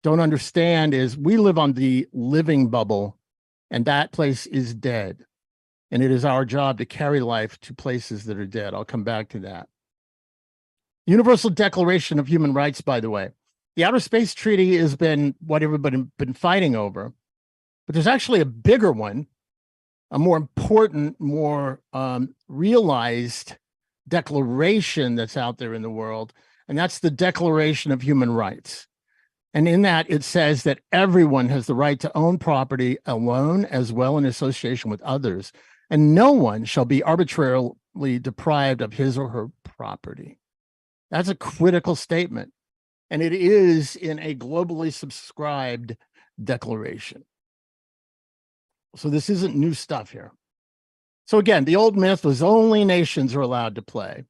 don't understand is we live on the living bubble, and that place is dead. And it is our job to carry life to places that are dead. I'll come back to that. Universal Declaration of Human Rights, by the way. The Outer Space Treaty has been what everybody been fighting over, but there's actually a bigger one, a more important, more realized declaration that's out there in the world, and that's the Declaration of Human Rights. And in that, it says that everyone has the right to own property alone as well in association with others, and no one shall be arbitrarily deprived of his or her property. That's a critical statement, and it is in a globally subscribed declaration. So this isn't new stuff here. So again, the old myth was only nations are allowed to play,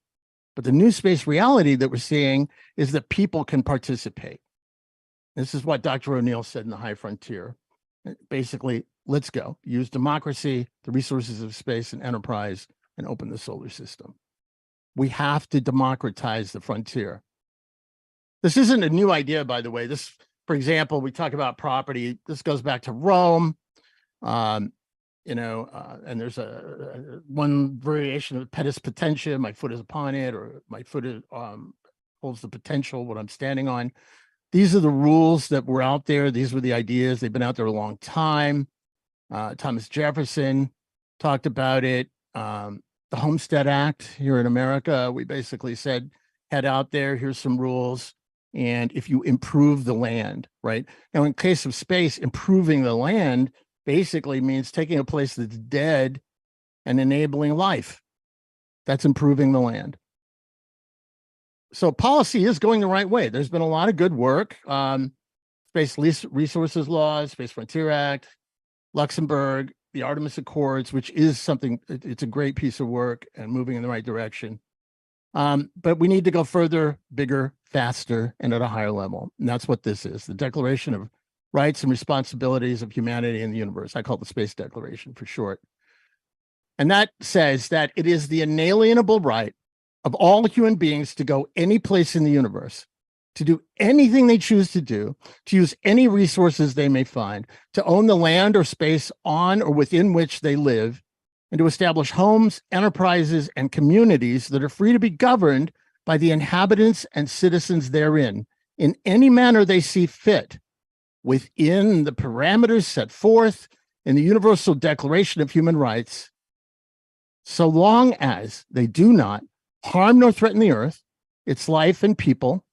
but the new space reality that we're seeing is that people can participate. This is what Dr. O'Neill said in The High Frontier. Basically, let's go. Use democracy, the resources of space and enterprise, and open the solar system. We have to democratize the frontier. This isn't a new idea, by the way. This, for example, we talk about property. This goes back to Rome, and there's one variation of pedis potentia, my foot is upon it, or my foot is, holds the potential, what I'm standing on. These are the rules that were out there. These were the ideas. They've been out there a long time. Thomas Jefferson talked about it. The Homestead Act here in America, we basically said, head out there, here's some rules. And if you improve the land, right? Now, in case of space, improving the land basically means taking a place that's dead and enabling life. That's improving the land. So policy is going the right way. There's been a lot of good work. Space Resources Laws, Space Frontier Act, Luxembourg, the Artemis Accords, which is something, it's a great piece of work and moving in the right direction. But we need to go further, bigger, faster, and at a higher level. And that's what this is, the Declaration of Rights and Responsibilities of Humanity in the Universe. I call it the Space Declaration for short. And that says that it is the inalienable right of all human beings to go any place in the universe, to do anything they choose to do, to use any resources they may find, to own the land or space on or within which they live, and to establish homes, enterprises, and communities that are free to be governed by the inhabitants and citizens therein in any manner they see fit, within the parameters set forth in the Universal Declaration of Human Rights, so long as they do not harm nor threaten the earth, its life and people,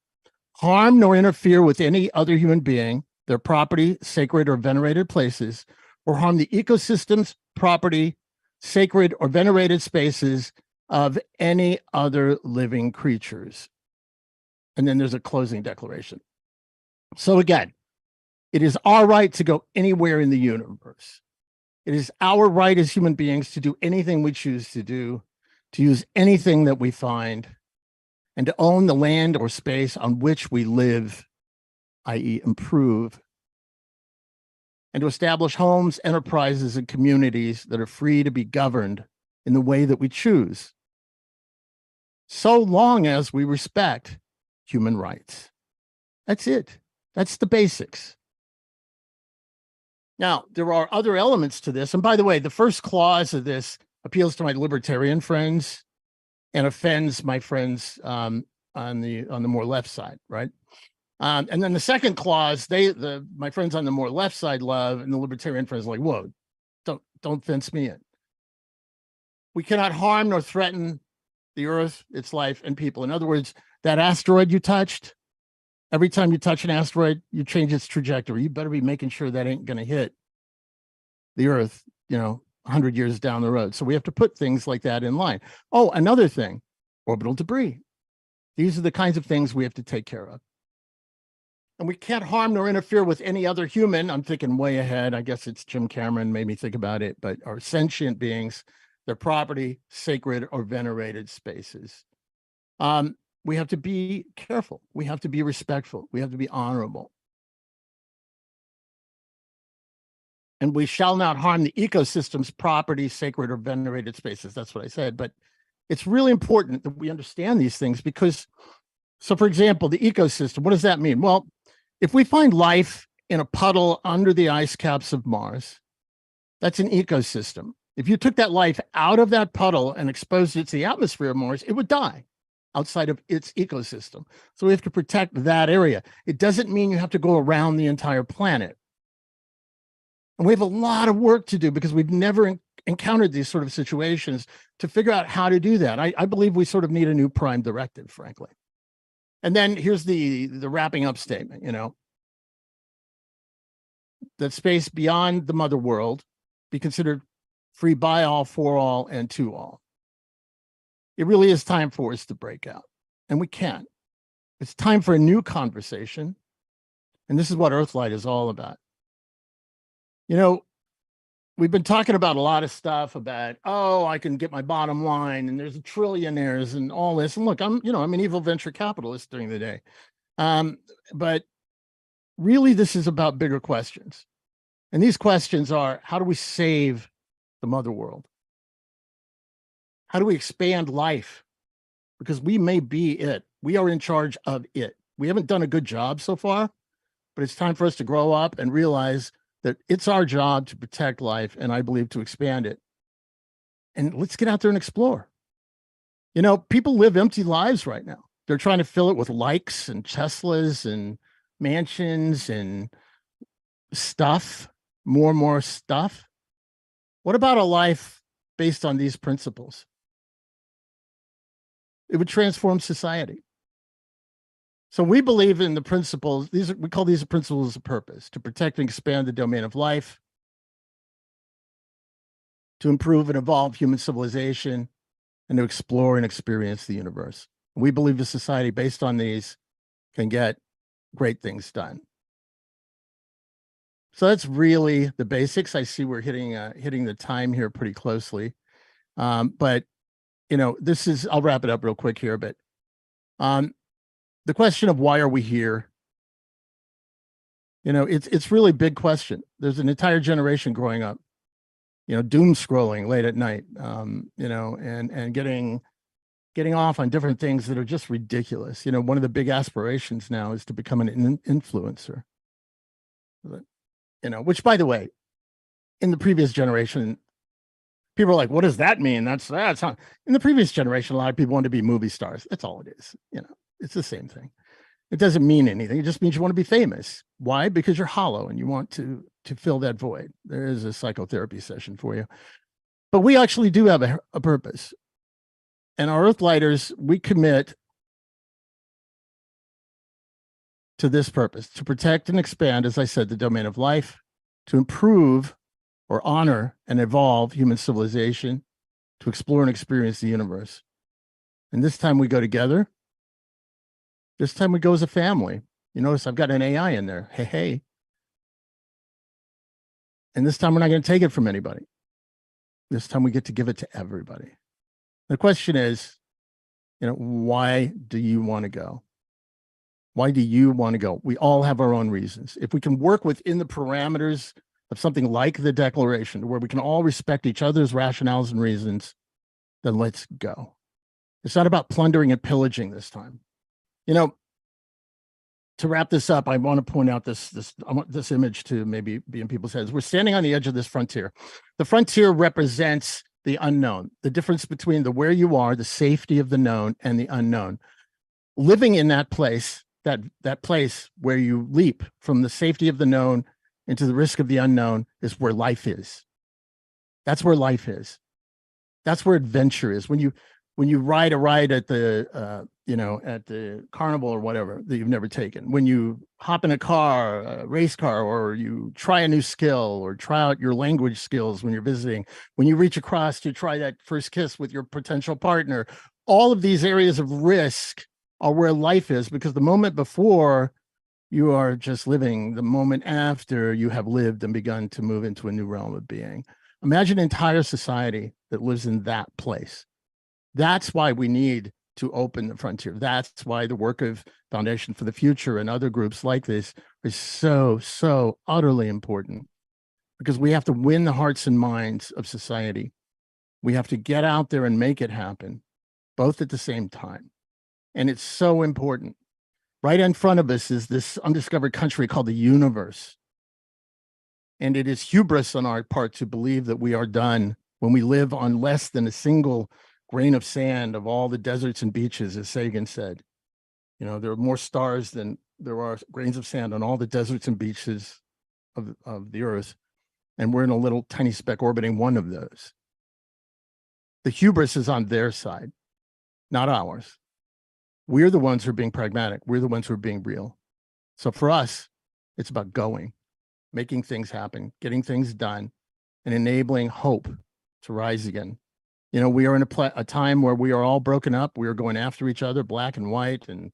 harm nor interfere with any other human being, their property, sacred or venerated places, or harm the ecosystems, property, sacred or venerated spaces of any other living creatures. And then there's a closing declaration. So again, it is our right to go anywhere in the universe. It is our right as human beings to do anything we choose to do, to use anything that we find, and to own the land or space on which we live, i.e. improve, and to establish homes, enterprises, and communities that are free to be governed in the way that we choose, so long as we respect human rights. That's it. That's the basics. Now, there are other elements to this. And by the way, the first clause of this appeals to my libertarian friends and offends my friends on the more left side, right? And then the second clause, my friends on the more left side love, and the libertarian friends are like, whoa, don't fence me in. We cannot harm nor threaten the earth, its life, and people. In other words, that asteroid you touched, every time you touch an asteroid, you change its trajectory. You better be making sure that ain't going to hit the earth, 100 years down the road. So we have to put things like that in line. Oh, another thing, orbital debris. These are the kinds of things we have to take care of. And we can't harm nor interfere with any other human. I'm thinking way ahead. I guess it's Jim Cameron made me think about it, but are sentient beings, their property, sacred or venerated spaces. We have to be careful. We have to be respectful. We have to be honorable. And we shall not harm the ecosystem's property, sacred or venerated spaces. That's what I said. But it's really important that we understand these things because, so for example, the ecosystem, what does that mean? Well, if we find life in a puddle under the ice caps of Mars, that's an ecosystem. If you took that life out of that puddle and exposed it to the atmosphere of Mars, it would die. outside of its ecosystem. So we have to protect that area. It doesn't mean you have to go around the entire planet. And we have a lot of work to do because we've never encountered these sort of situations to figure out how to do that. I believe we sort of need a new prime directive, frankly. And then here's the wrapping up statement, that space beyond the mother world be considered free by all, for all, and to all. It really is time for us to break out, and we can. It's time for a new conversation, and this is what Earthlight is all about. We've been talking about a lot of stuff about, oh, I can get my bottom line, and there's trillionaires and all this. And look, I'm an evil venture capitalist during the day. But really, this is about bigger questions. And these questions are, how do we save the mother world? How do we expand life? Because we may be it. We are in charge of it. We haven't done a good job so far, but it's time for us to grow up and realize that it's our job to protect life, and I believe to expand it. And let's get out there and explore. People live empty lives right now. They're trying to fill it with likes and Teslas and mansions and stuff, more and more stuff. What about a life based on these principles? It would transform society. So we believe in the principles. We call these principles of purpose: to protect and expand the domain of life, to improve and evolve human civilization, and to explore and experience the universe. We believe a society based on these can get great things done. So that's really the basics. I see we're hitting the time here pretty closely. But this is, I'll wrap it up real quick here, but the question of why are we here? It's really a big question. There's an entire generation growing up, doom scrolling late at night, and getting off on different things that are just ridiculous. One of the big aspirations now is to become an influencer. Which, by the way, in the previous generation, people are like, what does that mean? That's not. In the previous generation, a lot of people wanted to be movie stars. That's all it is. It's the same thing. It doesn't mean anything. It just means you want to be famous. Why? Because you're hollow and you want to fill that void. There is a psychotherapy session for you. But we actually do have a purpose. And our Earthlighters, we commit to this purpose: to protect and expand, as I said, the domain of life, to improve or honor and evolve human civilization, to explore and experience the universe. And this time we go together. This time we go as a family. You notice I've got an AI in there. Hey. And this time we're not going to take it from anybody. This time we get to give it to everybody. The question is, why do you want to go? Why do you want to go? We all have our own reasons. If we can work within the parameters of something like the Declaration, where we can all respect each other's rationales and reasons, then let's go. It's not about plundering and pillaging this time. To wrap this up, I want to point out I want this image to maybe be in people's heads. We're standing on the edge of this frontier. The frontier represents the unknown, the difference between the where you are, the safety of the known, and the unknown. Living in that place, that place where you leap from the safety of the known into the risk of the unknown, is where life is. That's where life is. That's where adventure is. When you ride a ride at the at the carnival or whatever that you've never taken, when you hop in a race car, or you try a new skill, or try out your language skills when you're visiting, when you reach across to try that first kiss with your potential partner, all of these areas of risk are where life is, because the moment before you are just living, the moment after you have lived and begun to move into a new realm of being. Imagine an entire society that lives in that place. That's why we need to open the frontier. That's why the work of Foundation for the Future and other groups like this is so, so utterly important, because we have to win the hearts and minds of society. We have to get out there and make it happen, both at the same time. And it's so important. Right in front of us is this undiscovered country called the universe. And it is hubris on our part to believe that we are done when we live on less than a single grain of sand of all the deserts and beaches, as Sagan said. You know, there are more stars than there are grains of sand on all the deserts and beaches of the earth. And we're in a little tiny speck orbiting one of those. The hubris is on their side, not ours. We're the ones who are being pragmatic. We're the ones who are being real. So for us, it's about going, making things happen, getting things done, and enabling hope to rise again. You know, we are in a time where we are all broken up. We are going after each other, black and white, and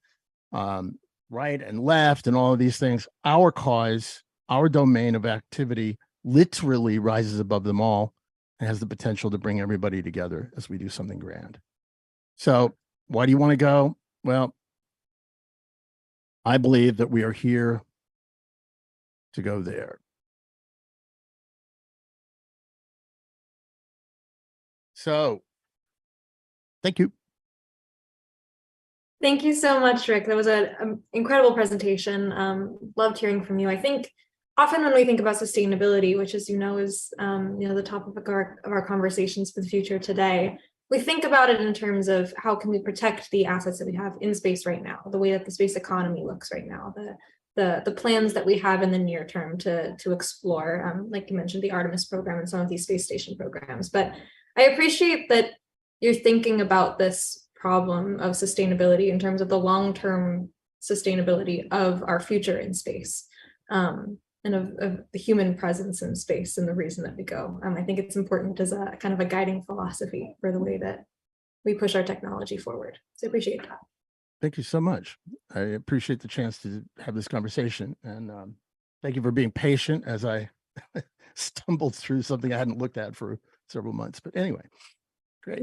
right and left, and all of these things. Our cause, our domain of activity literally rises above them all and has the potential to bring everybody together as we do something grand. So why do you want to go? Well, I believe that we are here to go there. So, thank you. Thank you so much, Rick. That was an incredible presentation. Loved hearing from you. I think often when we think about sustainability, which, as you know, is the top of our conversations for the future today, we think about it in terms of how can we protect the assets that we have in space right now, the way that the space economy looks right now, the plans that we have in the near term to explore, like you mentioned, the Artemis program and some of these space station programs. But I appreciate that you're thinking about this problem of sustainability in terms of the long-term sustainability of our future in space, and of the human presence in space and the reason that we go. I think it's important as a kind of a guiding philosophy for the way that we push our technology forward. So I appreciate that. Thank you so much. I appreciate the chance to have this conversation, and thank you for being patient as I stumbled through something I hadn't looked at for several months. But anyway, great.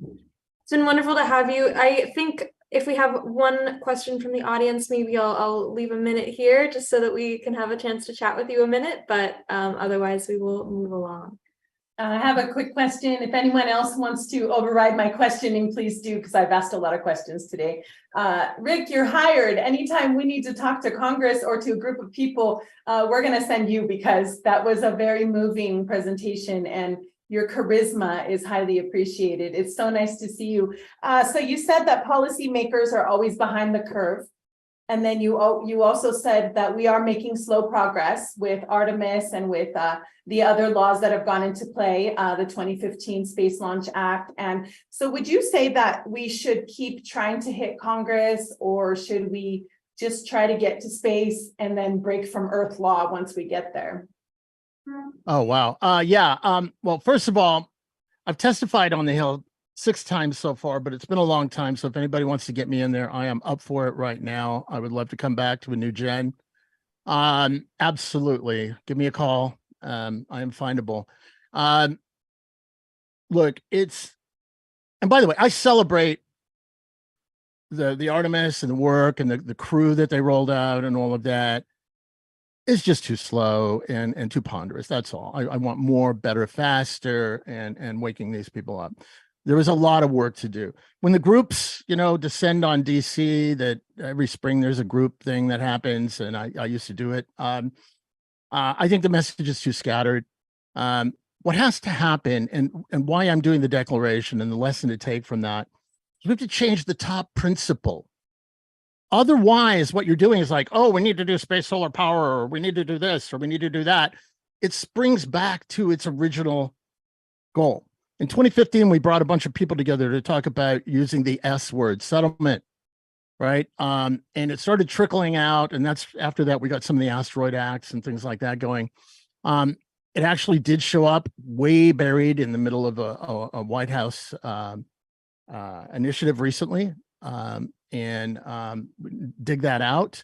It's been wonderful to have you. I think if we have one question from the audience, maybe I'll leave a minute here just so that we can have a chance to chat with you a minute, but otherwise we will move along. I have a quick question. If anyone else wants to override my questioning, please do, because I've asked a lot of questions today. Rick, you're hired. Anytime we need to talk to Congress or to a group of people, we're going to send you, because that was a very moving presentation and your charisma is highly appreciated. It's so nice to see you. So you said that policymakers are always behind the curve. And then you also said that we are making slow progress with Artemis and with the other laws that have gone into play, the 2015 Space Launch Act. And so would you say that we should keep trying to hit Congress, or should we just try to get to space and then break from Earth law once we get there? Oh, wow. Yeah. Well, first of all, I've testified on the Hill 6 times so far, but it's been a long time. So if anybody wants to get me in there, I am up for it right now. I would love to come back to a new gen. Absolutely. Give me a call. I am findable. Look, and by the way, I celebrate the Artemis and the work and the crew that they rolled out and all of that. It's just too slow and too ponderous. That's all. I want more, better, faster, and waking these people up. There is a lot of work to do. When the groups, descend on DC, that every spring there's a group thing that happens, and I used to do it. I think the message is too scattered. What has to happen, and why I'm doing the declaration and the lesson to take from that, is we have to change the top principle. Otherwise, what you're doing is like, oh, we need to do space solar power, or we need to do this, or we need to do that. It springs back to its original goal. In 2015, we brought a bunch of people together to talk about using the S word, settlement, right? And it started trickling out, and that's after that we got some of the asteroid acts and things like that going. It actually did show up way buried in the middle of a White House initiative recently. And dig that out.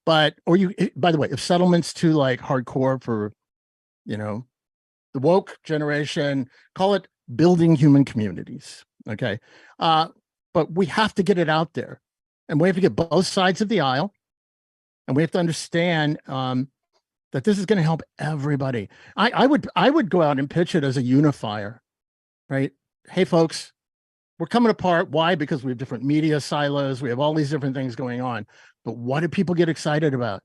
But, by the way, if settlements too like hardcore for, the woke generation, call it building human communities. Okay. But we have to get it out there, and we have to get both sides of the aisle, and we have to understand that this is going to help everybody. I would go out and pitch it as a unifier, right? Hey, folks, we're coming apart. Why? Because we have different media silos. We have all these different things going on. But what do people get excited about?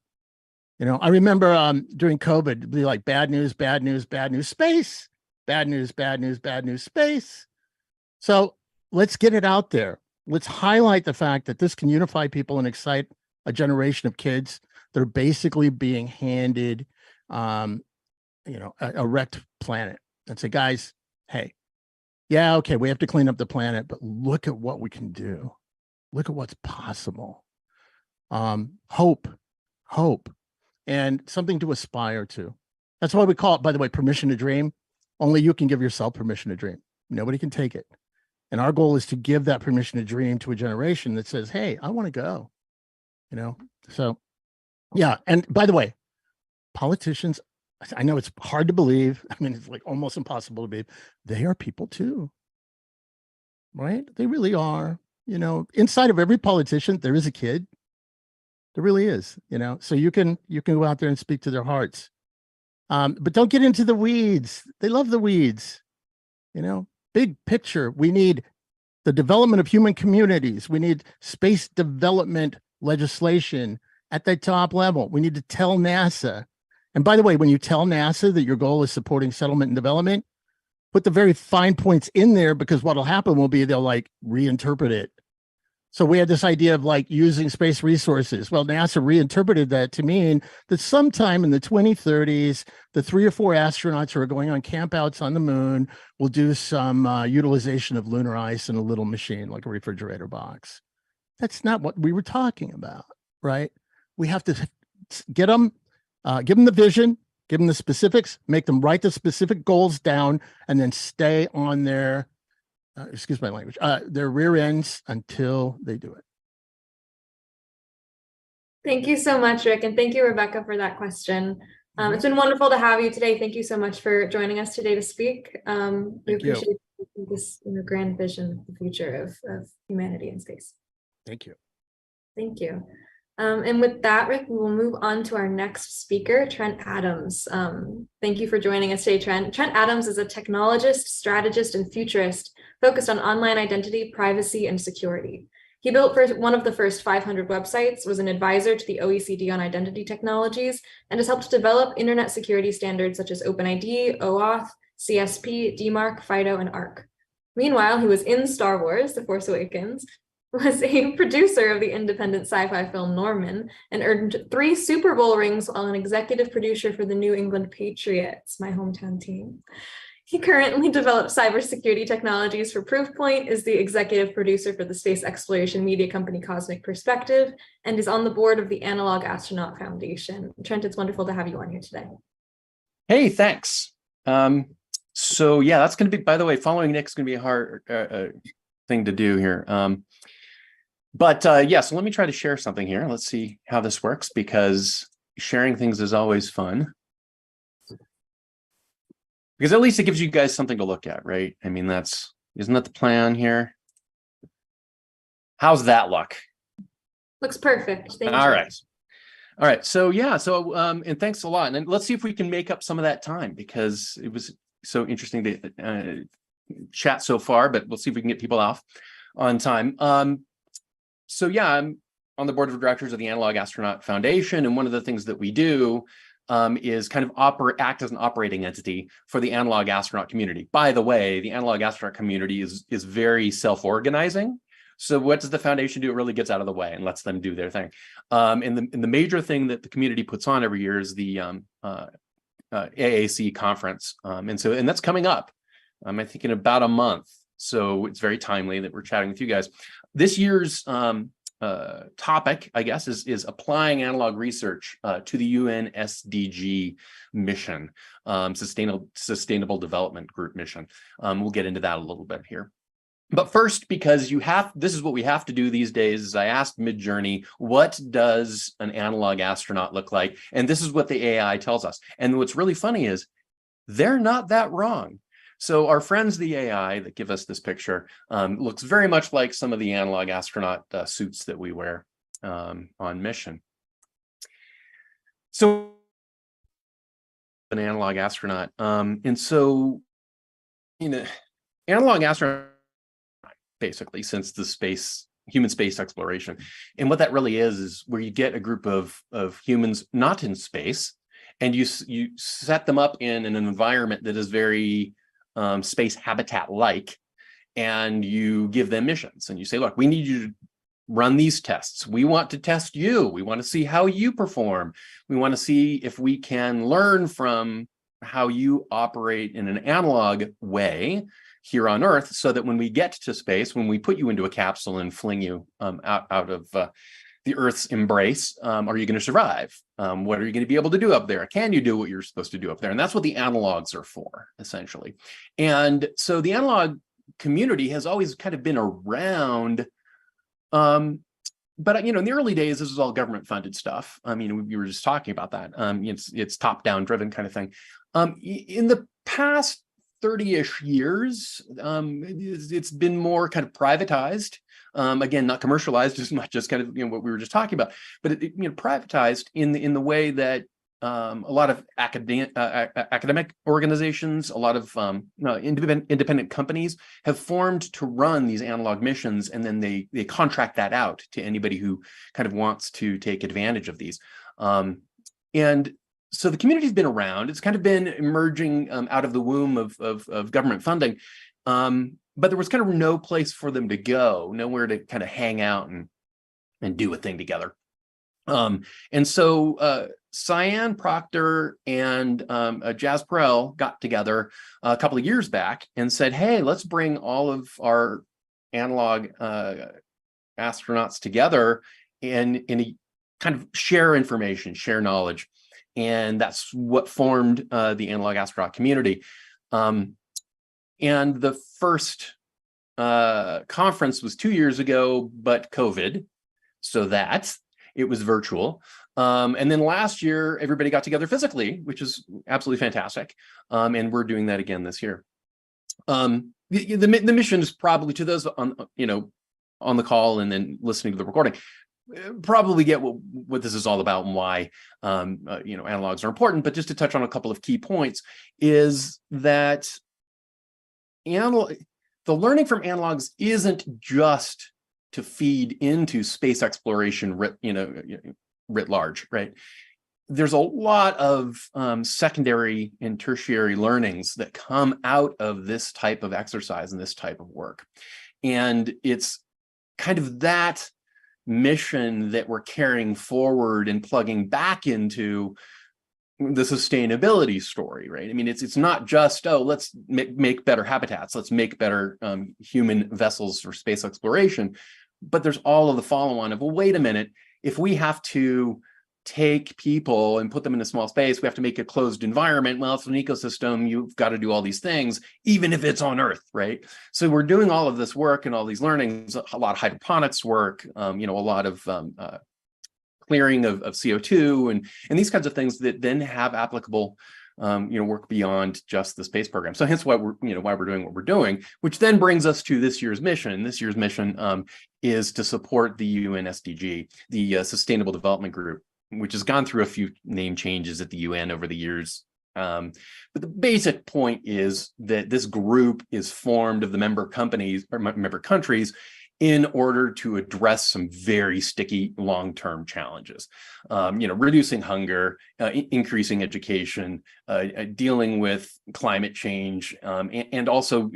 I remember during COVID, it'd be like bad news, bad news, bad news, space, bad news, bad news, bad news, space. So let's get it out there. Let's highlight the fact that this can unify people and excite a generation of kids that are basically being handed, a wrecked planet, and say, guys, hey, yeah, okay, we have to clean up the planet, but look at what we can do. Look at what's possible. Hope, and something to aspire to. That's why we call it, by the way, permission to dream. Only you can give yourself permission to dream. Nobody can take it. And our goal is to give that permission to dream to a generation that says, hey, I want to go, So, yeah. And by the way, politicians, I know it's hard to believe. I mean, it's like almost impossible to believe. They are people too, right? They really are. Inside of every politician, there is a kid. There really is, so you can go out there and speak to their hearts. But don't get into the weeds. They love the weeds, big picture. We need the development of human communities. We need space development legislation at the top level. We need to tell NASA. And by the way, when you tell NASA that your goal is supporting settlement and development, put the very fine points in there, because what'll happen will be they'll reinterpret it. So we had this idea of using space resources. Well, NASA reinterpreted that to mean that sometime in the 2030s, the 3 or 4 astronauts who are going on campouts on the moon will do some utilization of lunar ice in a little machine, like a refrigerator box. That's not what we were talking about, right? We have to get them, give them the vision, give them the specifics, make them write the specific goals down, and then stay on their excuse my language, their rear ends until they do it. Thank you so much, Rick. And thank you, Rebecca, for that question. It's been wonderful to have you today. Thank you so much for joining us today to speak. We appreciate this grand vision of the future of humanity in space. Thank you. Thank you. And with that, Rick, we will move on to our next speaker, Trent Adams. Thank you for joining us today, Trent. Trent Adams is a technologist, strategist, and futurist focused on online identity, privacy, and security. He built one of the first 500 websites, was an advisor to the OECD on identity technologies, and has helped develop internet security standards such as OpenID, OAuth, CSP, DMARC, FIDO, and ARC. Meanwhile, he was in Star Wars: The Force Awakens, was a producer of the independent sci-fi film Norman, and earned 3 Super Bowl rings while an executive producer for the New England Patriots, my hometown team. He currently develops cybersecurity technologies for Proofpoint, is the executive producer for the space exploration media company Cosmic Perspective, and is on the board of the Analog Astronaut Foundation. Trent, it's wonderful to have you on here today. Hey, thanks. So yeah, that's going to be, by the way, following Nick's going to be a hard thing to do here. Yeah, so let me try to share something here. Let's see how this works, because sharing things is always fun. Because at least it gives you guys something to look at, right? I mean, isn't that the plan here? How's that look? Looks perfect. Thank you. All right. So yeah, and thanks a lot. And let's see if we can make up some of that time, because it was so interesting to chat so far, but we'll see if we can get people off on time. So yeah, I'm on the board of directors of the Analog Astronaut Foundation, and one of the things that we do is kind of act as an operating entity for the analog astronaut community. By the way, the analog astronaut community is very self-organizing. So what does the foundation do? It really gets out of the way and lets them do their thing. And the major thing that the community puts on every year is the AAC conference. And that's coming up, I think in about a month. So it's very timely that we're chatting with you guys. This year's topic, I guess, is applying analog research to the UN SDG mission, Sustainable Development Group mission. We'll get into that a little bit here. But first, because this is what we have to do these days, is I asked Midjourney, what does an analog astronaut look like? And this is what the AI tells us. And what's really funny is they're not that wrong. So our friends, the AI that give us this picture, looks very much like some of the analog astronaut suits that we wear on mission. So an analog astronaut. And so, analog astronaut, basically, since the human space exploration. And what that really is where you get a group of humans not in space, and you set them up in an environment that is very space habitat-like, and you give them missions and you say, look, we need you to run these tests. We want to test you. We want to see how you perform. We want to see if we can learn from how you operate in an analog way here on Earth, so that when we get to space, when we put you into a capsule and fling you out of the Earth's embrace, are you going to survive? What are you going to be able to do up there? Can you do what you're supposed to do up there? And that's what the analogs are for, essentially. And so the analog community has always kind of been around. But in the early days, this was all government funded stuff. I mean, we were just talking about that. It's top down driven kind of thing. In the past 30-ish years, it's been more kind of privatized. Again, not commercialized as much as kind of what we were just talking about, but privatized in the way that a lot of academic organizations, a lot of independent companies have formed to run these analog missions, and then they contract that out to anybody who kind of wants to take advantage of these. And so the community's been around. It's kind of been emerging out of the womb of government funding, but there was kind of no place for them to go, nowhere to kind of hang out and do a thing together. And so Cyan Proctor and Jas Perel got together a couple of years back and said, hey, let's bring all of our analog astronauts together and kind of share information, share knowledge. And that's what formed the Analog Astronaut community. And the first conference was 2 years ago, but COVID, so it was virtual. And then last year, everybody got together physically, which is absolutely fantastic. And we're doing that again this year. The mission is probably, to those on the call and then listening to the recording, probably get what this is all about and why analogs are important. But just to touch on a couple of key points is that the learning from analogs isn't just to feed into space exploration writ large, right? There's a lot of secondary and tertiary learnings that come out of this type of exercise and this type of work. And it's kind of that mission that we're carrying forward and plugging back into the sustainability story, right? I mean, it's not just, oh, let's make better habitats, let's make better human vessels for space exploration, but there's all of the follow-on of, well, wait a minute, if we have to take people and put them in a small space, we have to make a closed environment. Well, it's an ecosystem, you've got to do all these things, even if it's on Earth, right? So we're doing all of this work and all these learnings, a lot of hydroponics work, a lot of clearing of CO2 and these kinds of things that then have applicable work beyond just the space program. So hence why we're doing what we're doing, which then brings us to this year's mission. This year's mission is to support the UN SDG, the Sustainable Development Group, which has gone through a few name changes at the UN over the years. But the basic point is that this group is formed of the member companies or member countries in order to address some very sticky long-term challenges, reducing hunger, increasing education, dealing with climate change, and also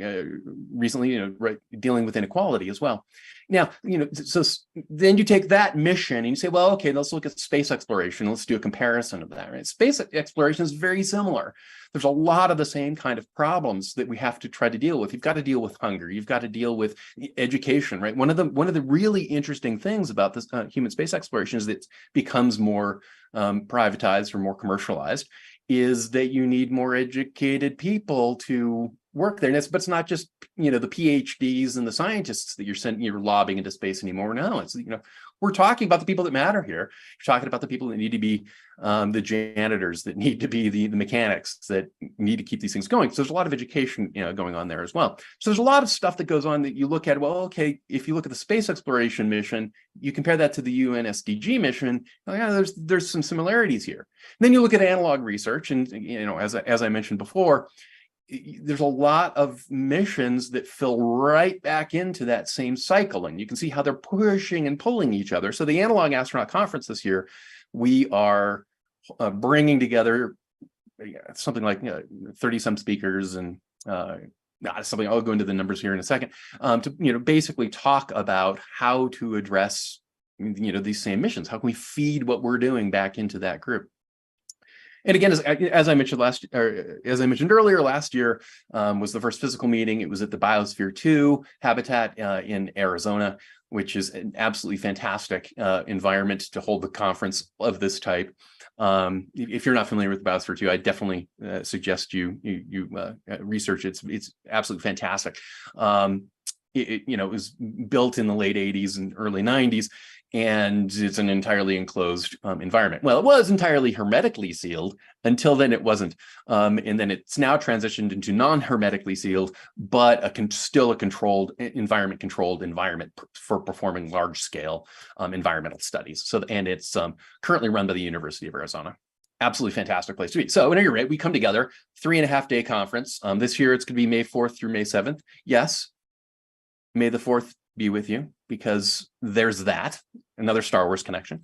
recently, dealing with inequality as well. Now, so then you take that mission and you say, well, okay, let's look at space exploration. Let's do a comparison of that, right? Space exploration is very similar. There's a lot of the same kind of problems that we have to try to deal with. You've got to deal with hunger. You've got to deal with education, right? One of the really interesting things about this human space exploration is that it becomes more privatized or more commercialized, is that you need more educated people to work there. But it's not just, the PhDs and the scientists that you're lobbing into space anymore. No, it's, we're talking about the people that matter here. You're talking about the people that need to be the janitors, that need to be the mechanics, that need to keep these things going. So there's a lot of education, going on there as well. So there's a lot of stuff that goes on that you look at, well, okay, if you look at the space exploration mission, you compare that to the UN SDG mission, there's some similarities here. And then you look at analog research and, as I mentioned before, there's a lot of missions that fill right back into that same cycle. And you can see how they're pushing and pulling each other. So the Analog Astronaut Conference this year, we are bringing together something like 30 some speakers and not something I'll go into the numbers here in a second, to basically talk about how to address these same missions. How can we feed what we're doing back into that group? And again, as I mentioned earlier, last year was the first physical meeting. It was at the Biosphere 2 habitat in Arizona, which is an absolutely fantastic environment to hold the conference of this type. If you're not familiar with the Biosphere 2, I definitely suggest you research it. It's absolutely fantastic. It was built in the late 80s and early 90s, and it's an entirely enclosed environment. Well, it was entirely hermetically sealed. Until then, it wasn't. And then it's now transitioned into non-hermetically sealed, but still a controlled environment for performing large-scale environmental studies. And it's currently run by the University of Arizona. Absolutely fantastic place to be. So, at any rate, we come together, 3.5-day conference. This year, it's going to be May 4th through May 7th. Yes, May the 4th be with you, because there's another Star Wars connection.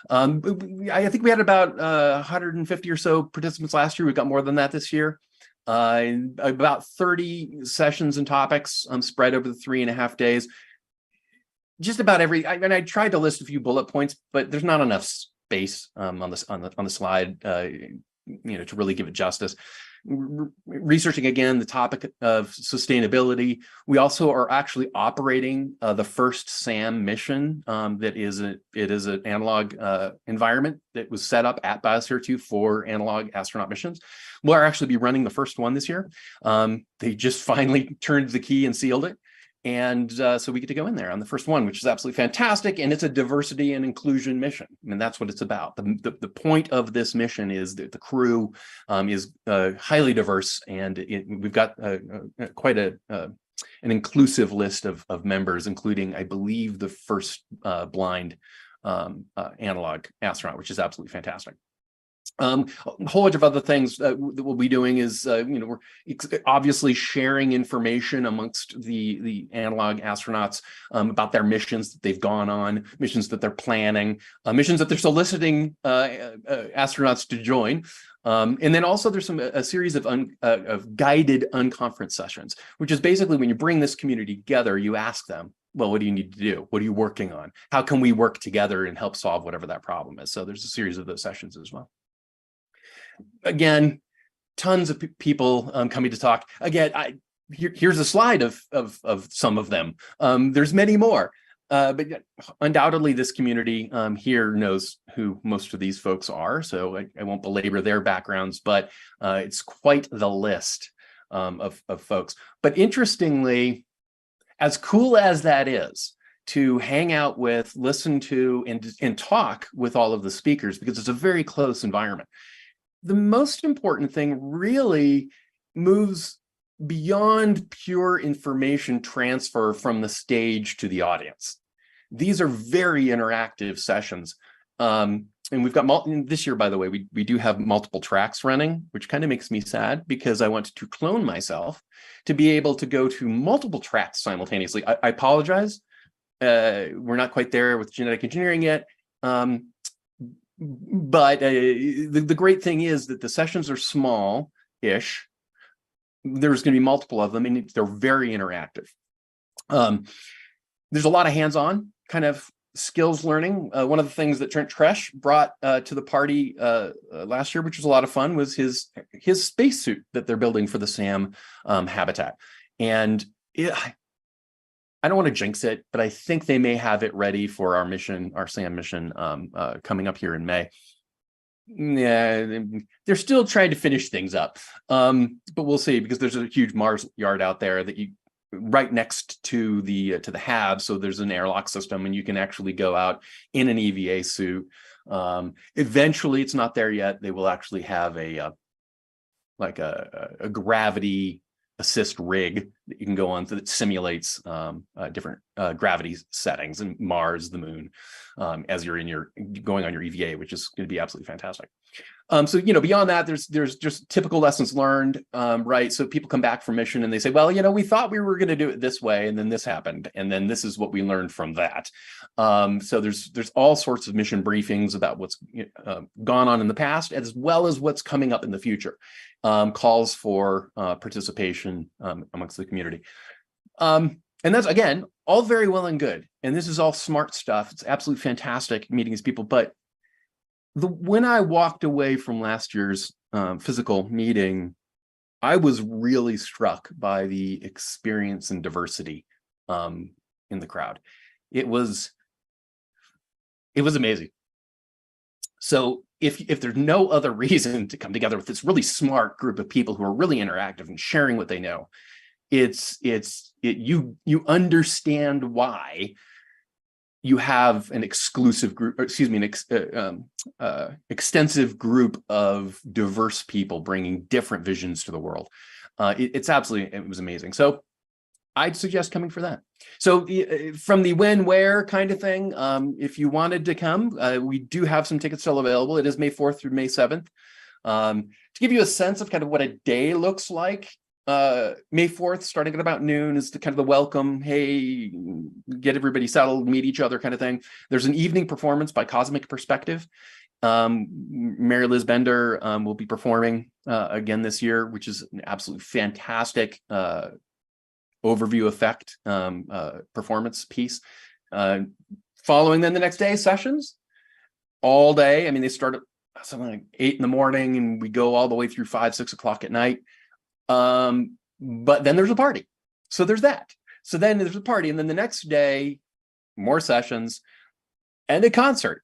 I think we had about 150 or so participants last year. We've got more than that this year. About 30 sessions and topics spread over the 3.5 days. Just about I tried to list a few bullet points, but there's not enough space on the slide to really give it justice. Researching again the topic of sustainability. We also are actually operating the first SAM mission. It is an analog environment that was set up at Biosphere 2 for analog astronaut missions. We'll actually be running the first one this year. They just finally turned the key and sealed it. And so we get to go in there on the first one, which is absolutely fantastic. And it's a diversity and inclusion mission. I mean, that's what it's about. The point of this mission is that the crew is highly diverse, and we've got quite an inclusive list of members, including, I believe, the first blind analog astronaut, which is absolutely fantastic. A whole bunch of other things that we'll be doing is, we're obviously sharing information amongst the analog astronauts about their missions that they've gone on, missions that they're planning, missions that they're soliciting astronauts to join. And then also there's a series of guided unconference sessions, which is basically when you bring this community together, you ask them, well, what do you need to do? What are you working on? How can we work together and help solve whatever that problem is? So there's a series of those sessions as well. Again, tons of people coming to talk. Again, here's a slide of some of them. There's many more, but undoubtedly this community here knows who most of these folks are, so I won't belabor their backgrounds, but it's quite the list of folks. But interestingly, as cool as that is, to hang out with, listen to, and talk with all of the speakers, because it's a very close environment. The most important thing really moves beyond pure information transfer from the stage to the audience. These are very interactive sessions. And we've got this year, by the way, we do have multiple tracks running, which kind of makes me sad because I want to clone myself to be able to go to multiple tracks simultaneously. I apologize. We're not quite there with genetic engineering yet. But the great thing is that the sessions are small-ish. There's going to be multiple of them, and they're very interactive. There's a lot of hands-on kind of skills learning. One of the things that Trent Tresh brought to the party last year, which was a lot of fun, was his spacesuit that they're building for the SAM habitat. And I don't want to jinx it, but I think they may have it ready for our mission, our SAM mission, coming up here in May. Yeah, they're still trying to finish things up, but we'll see, because there's a huge Mars yard out there that right next to the HAB, so there's an airlock system, and you can actually go out in an EVA suit. Eventually, it's not there yet. They will actually have a gravity assist rig that you can go on that simulates different gravity settings in Mars, the moon, as you're going on your EVA, which is going to be absolutely fantastic. So, beyond that, there's just typical lessons learned, right? So people come back from mission and they say, well, we thought we were going to do it this way, and then this happened, and then this is what we learned from that. So there's all sorts of mission briefings about what's gone on in the past, as well as what's coming up in the future. Calls for participation amongst the community. And that's, again, all very well and good. And this is all smart stuff. It's absolutely fantastic meeting these people, but when I walked away from last year's physical meeting, I was really struck by the experience and diversity in the crowd. It was amazing. So if there's no other reason to come together with this really smart group of people who are really interactive and sharing what they know, you understand why you have an exclusive group, extensive group of diverse people bringing different visions to the world. It was amazing. So I'd suggest coming for that. So from the when, where kind of thing, if you wanted to come, we do have some tickets still available. It is May 4th through May 7th. To give you a sense of kind of what a day looks like, May 4th, starting at about noon, is the kind of the welcome, hey, get everybody settled, meet each other kind of thing. There's an evening performance by Cosmic Perspective. Mary Liz Bender will be performing again this year, which is an absolutely fantastic overview effect performance piece. Following then the next day, sessions all day. I mean, they start at something like 8 in the morning and we go all the way through 5, 6 o'clock at night. But then there's a party. So there's that. So then there's a party, and then the next day, more sessions and a concert.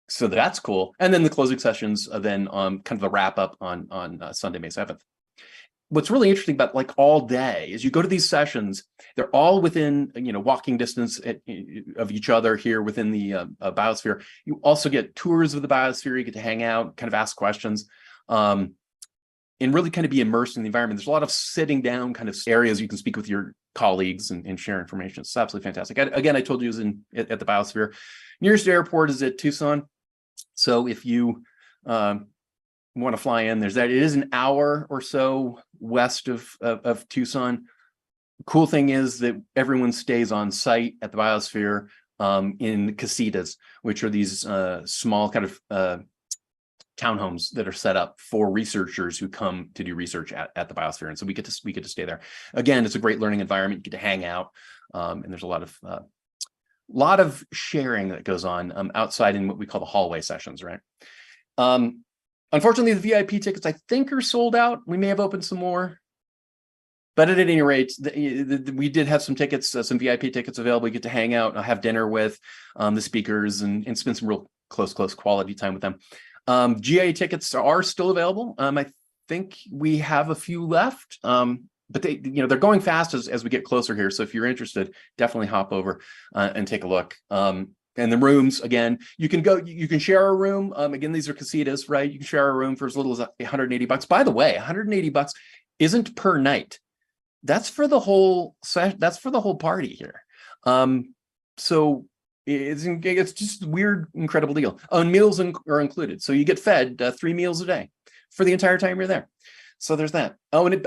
So that's cool. And then the closing sessions are then kind of the wrap up on Sunday, May 7th. What's really interesting about like all day is you go to these sessions, they're all within, walking distance of each other here within the biosphere. You also get tours of the biosphere. You get to hang out, kind of ask questions. And really kind of be immersed in the environment. There's a lot of sitting down kind of areas you can speak with your colleagues and share information. It's absolutely fantastic. Again, I told you it was at the biosphere. Nearest airport is at Tucson. So if you want to fly in, there's that. It is an hour or so west of Tucson. Cool thing is that everyone stays on site at the biosphere in casitas, which are these small kind of townhomes that are set up for researchers who come to do research at the biosphere. And so we get to stay there. Again, it's a great learning environment. You get to hang out. And there's a lot of sharing that goes on outside in what we call the hallway sessions, right? Unfortunately, the VIP tickets, I think, are sold out. We may have opened some more. But at any rate, we did have some tickets, some VIP tickets available. You get to hang out, have dinner with the speakers and spend some real close quality time with them. GA tickets are still available. I think we have a few left, but they're going fast as we get closer here. So if you're interested, definitely hop over and take a look. And the rooms, again, you can share a room. Again, these are casitas, right? You can share a room for as little as $180. By the way, $180 isn't per night. That's for the whole party here. So it's just a weird, incredible deal. And meals are included. So you get fed 3 meals a day for the entire time you're there. So there's that. Oh, and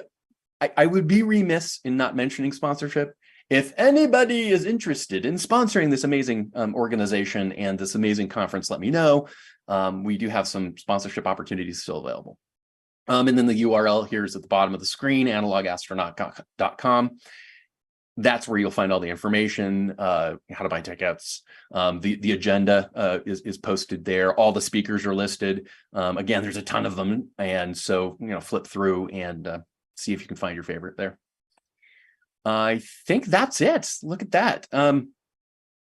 I would be remiss in not mentioning sponsorship. If anybody is interested in sponsoring this amazing organization and this amazing conference, let me know. We do have some sponsorship opportunities still available. And then the URL here is at the bottom of the screen, analogastronaut.com. That's where you'll find all the information, how to buy tickets. The agenda is posted there. All the speakers are listed. Again, there's a ton of them. And so, flip through and see if you can find your favorite there. I think that's it. Look at that. I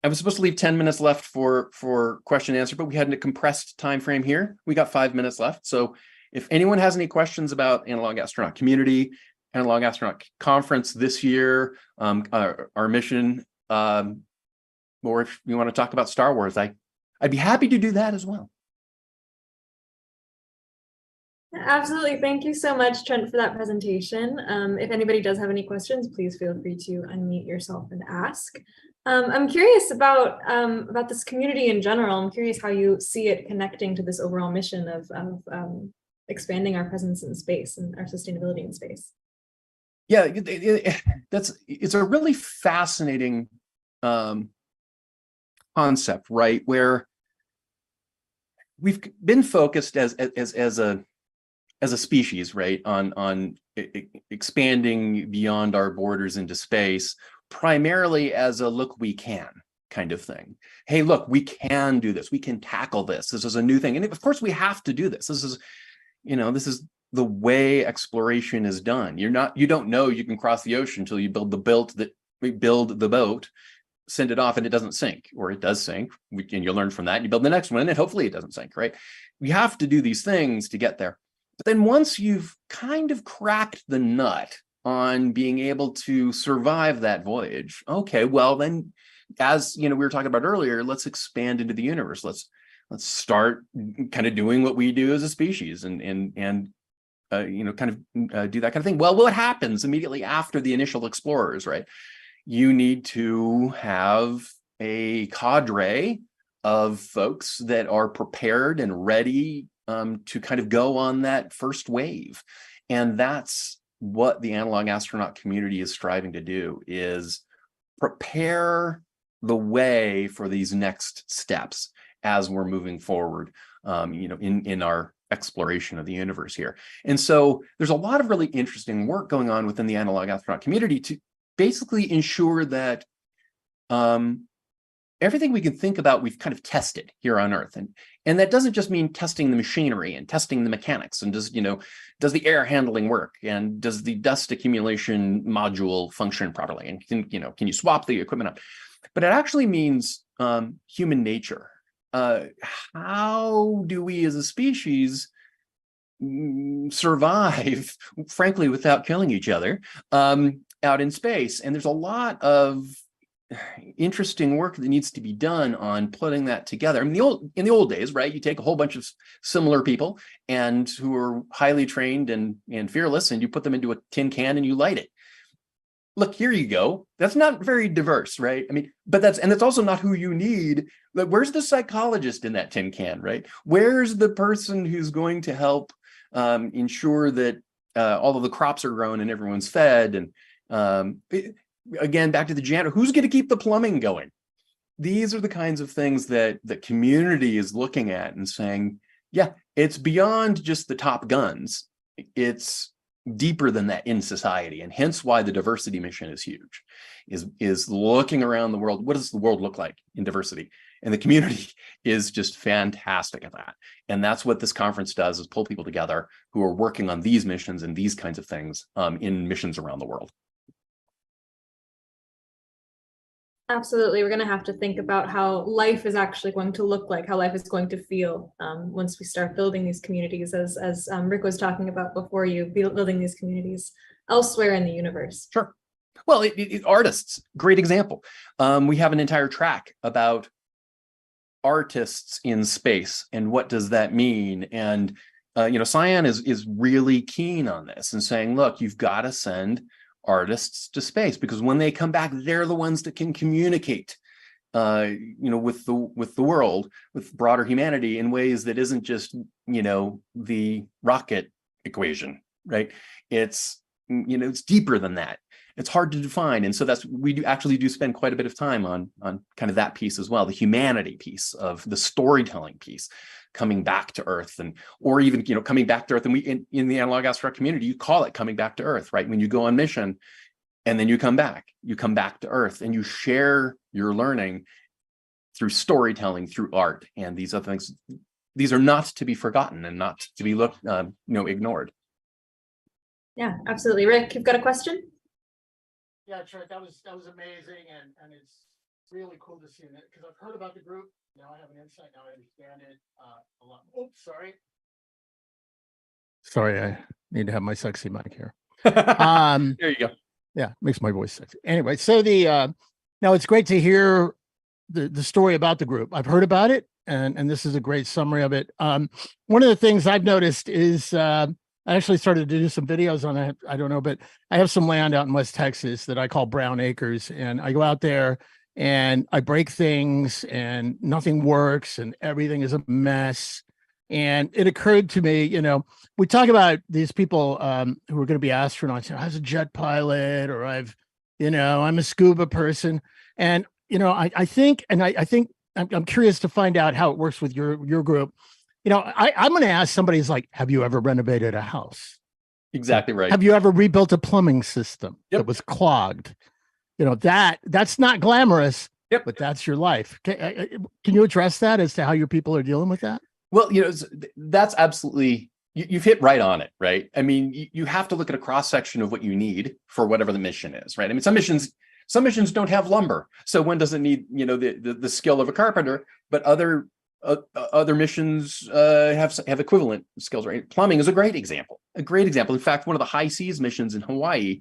was supposed to leave 10 minutes left for question and answer, but we had a compressed time frame here. We got 5 minutes left. So if anyone has any questions about Analog Astronaut Community, Analog Astronaut Conference this year, our mission, or if you want to talk about Star Wars, I'd be happy to do that as well. Absolutely. Thank you so much, Trent, for that presentation. If anybody does have any questions, please feel free to unmute yourself and ask. I'm curious about this community in general. I'm curious how you see it connecting to this overall mission of expanding our presence in space and our sustainability in space. Yeah, it's a really fascinating concept, right? Where we've been focused as a species, right, on expanding beyond our borders into space, primarily as a look, we can kind of thing. Hey, look, we can do this. We can tackle this. This is a new thing. And of course we have to do this. This is the way exploration is done. You don't know you can cross the ocean until you build the boat, send it off, and it doesn't sink, or it does sink. And you learn from that. You build the next one, and then hopefully it doesn't sink, right? We have to do these things to get there. But then once you've kind of cracked the nut on being able to survive that voyage, okay, well then, as we were talking about earlier, let's expand into the universe. Let's start kind of doing what we do as a species, and do that kind of thing. Well, what happens immediately after the initial explorers, right? You need to have a cadre of folks that are prepared and ready to kind of go on that first wave. And that's what the analog astronaut community is striving to do, is prepare the way for these next steps as we're moving forward, in our exploration of the universe here. And so there's a lot of really interesting work going on within the analog astronaut community to basically ensure that everything we can think about, we've kind of tested here on Earth. And that doesn't just mean testing the machinery and testing the mechanics, and does the air handling work, and does the dust accumulation module function properly, and can you swap the equipment out? But it actually means human nature. How do we as a species survive, frankly, without killing each other out in space? And there's a lot of interesting work that needs to be done on putting that together. I mean, in the old days, right, you take a whole bunch of similar people and who are highly trained and fearless, and you put them into a tin can and you light it. Look, here you go. That's not very diverse, right? I mean, but that's also not who you need. Like, where's the psychologist in that tin can, right? Where's the person who's going to help ensure that all of the crops are grown and everyone's fed? And again, back to the janitor, who's going to keep the plumbing going? These are the kinds of things that the community is looking at and saying, yeah, it's beyond just the top guns. It's deeper than that in society, and hence why the diversity mission is huge, is looking around the world. What does the world look like in diversity? And the community is just fantastic at that. And that's what this conference does, is pull people together who are working on these missions and these kinds of things in missions around the world. Absolutely. We're going to have to think about how life is actually going to look like, how life is going to feel once we start building these communities, as Rick was talking about before, building these communities elsewhere in the universe. Sure. Well, artists, great example. We have an entire track about artists in space and what does that mean. And, Cyan is really keen on this and saying, look, you've got to send artists to space, because when they come back, they're the ones that can communicate with the world, with broader humanity, in ways that isn't just the rocket equation, right? It's it's deeper than that. It's hard to define. And so we do spend quite a bit of time on kind of that piece as well, the humanity piece of the storytelling piece, coming back to Earth, or even coming back to Earth. And we in the analog astronaut community, you call it coming back to Earth, right? When you go on mission and then you come back to Earth, and you share your learning through storytelling, through art, and these other things. These are not to be forgotten and not to be ignored. Yeah, absolutely. Rick, you've got a question? Yeah, sure. That was amazing, and it's really cool to see it, because I've heard about the group. Now I have an insight. Now I understand it a lot. Oops, sorry. Sorry, I need to have my sexy mic here. There you go. Yeah, makes my voice sexy. Anyway, so now it's great to hear the story about the group. I've heard about it, and this is a great summary of it. One of the things I've noticed is I actually started to do some videos on it. I don't know, but I have some land out in West Texas that I call Brown Acres, and I go out there and I break things and nothing works and everything is a mess. And it occurred to me, we talk about these people who are going to be astronauts. I was a jet pilot, or I'm a scuba person. And, I think I'm curious to find out how it works with your group. I'm going to ask somebody who's like, have you ever renovated a house? Exactly right. Have you ever rebuilt a plumbing system Yep. that was clogged? That's not glamorous, Yep. but that's your life. Can you address that as to how your people are dealing with that? Well, that's absolutely, you've hit right on it, right? I mean, you have to look at a cross section of what you need for whatever the mission is, right? I mean, some missions don't have lumber, so one doesn't need, the skill of a carpenter, but other missions have equivalent skills, right? Plumbing is a great example. In fact, one of the high seas missions in Hawaii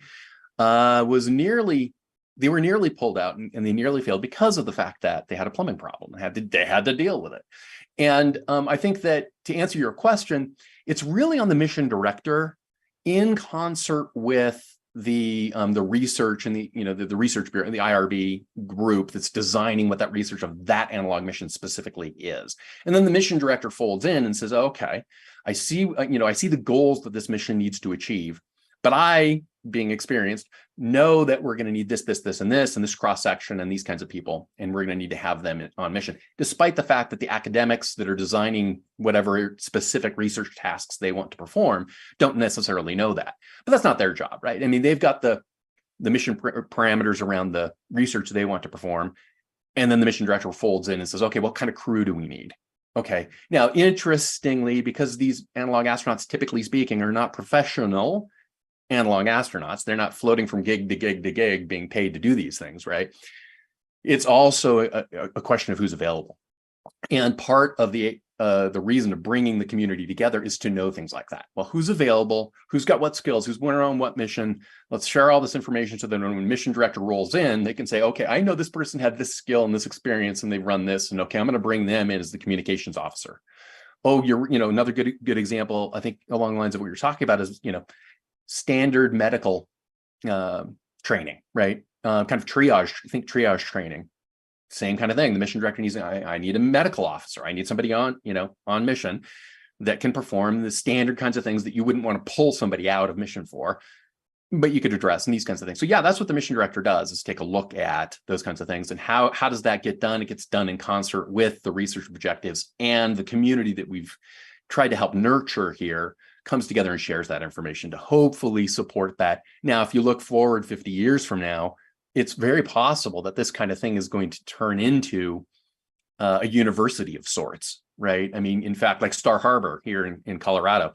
they were nearly pulled out, and they nearly failed because of the fact that they had a plumbing problem. They had to deal with it. And I think that, to answer your question, it's really on the mission director, in concert with the research and the research bureau and the IRB group that's designing what that research of that analog mission specifically is. And then the mission director folds in and says, okay, I see the goals that this mission needs to achieve, but I, being experienced, know that we're going to need this, and this cross section and these kinds of people, and we're going to need to have them on mission, despite the fact that the academics that are designing whatever specific research tasks they want to perform don't necessarily know that. But that's not their job, right? I mean, they've got the mission parameters around the research they want to perform, and then the mission director folds in and says, okay, what kind of crew do we need? Okay, now, interestingly, because these analog astronauts, typically speaking, are not professional analog astronauts, they're not floating from gig to gig to gig being paid to do these things, right? It's also a question of who's available. And part of the reason of bringing the community together is to know things like that. Well, who's available, who's got what skills, who's went on what mission? Let's share all this information so that when mission director rolls in, they can say, okay, I know this person had this skill and this experience and they've run this, and okay, I'm going to bring them in as the communications officer. Oh, another good example, I think, along the lines of what you're talking about is, standard medical training, right? Kind of triage training. Same kind of thing. The mission director needs, I need a medical officer. I need somebody on mission that can perform the standard kinds of things that you wouldn't want to pull somebody out of mission for, but you could address, and these kinds of things. So yeah, that's what the mission director does, is take a look at those kinds of things. And how does that get done? It gets done in concert with the research objectives, and the community that we've tried to help nurture here comes together and shares that information to hopefully support that. Now, if you look forward 50 years from now, it's very possible that this kind of thing is going to turn into a university of sorts, right? I mean, in fact, like Star Harbor here in Colorado,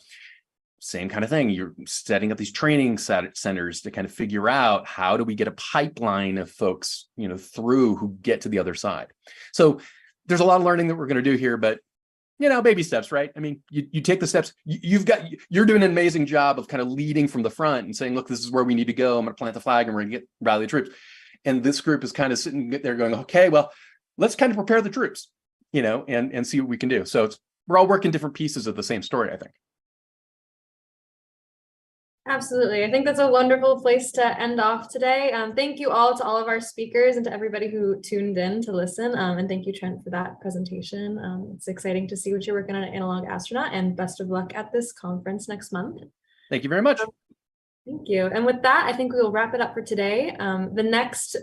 same kind of thing. You're setting up these training centers to kind of figure out, how do we get a pipeline of folks, through, who get to the other side. So there's a lot of learning that we're going to do here, but baby steps, right? I mean, you take the steps. You're doing an amazing job of kind of leading from the front and saying, look, this is where we need to go. I'm going to plant the flag and we're going to rally the troops. And this group is kind of sitting there going, okay, well, let's kind of prepare the troops, and see what we can do. So we're all working different pieces of the same story, I think. Absolutely. I think that's a wonderful place to end off today. Thank you all to all of our speakers and to everybody who tuned in to listen. And thank you, Trent, for that presentation. It's exciting to see what you're working on at Analog Astronaut, and best of luck at this conference next month. Thank you very much. Thank you. And with that, I think we will wrap it up for today. The next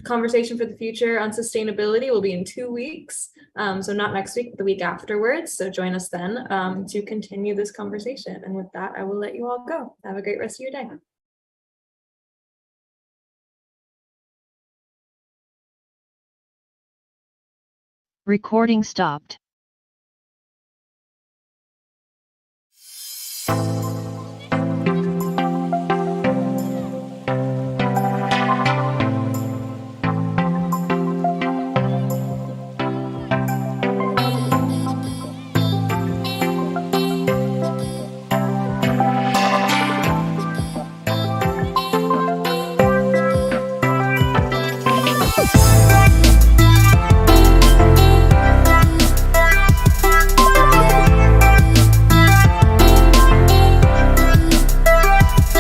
conversation for the future on sustainability will be in 2 weeks. So not next week, but the week afterwards. So join us then to continue this conversation. And with that, I will let you all go. Have a great rest of your day. Recording stopped.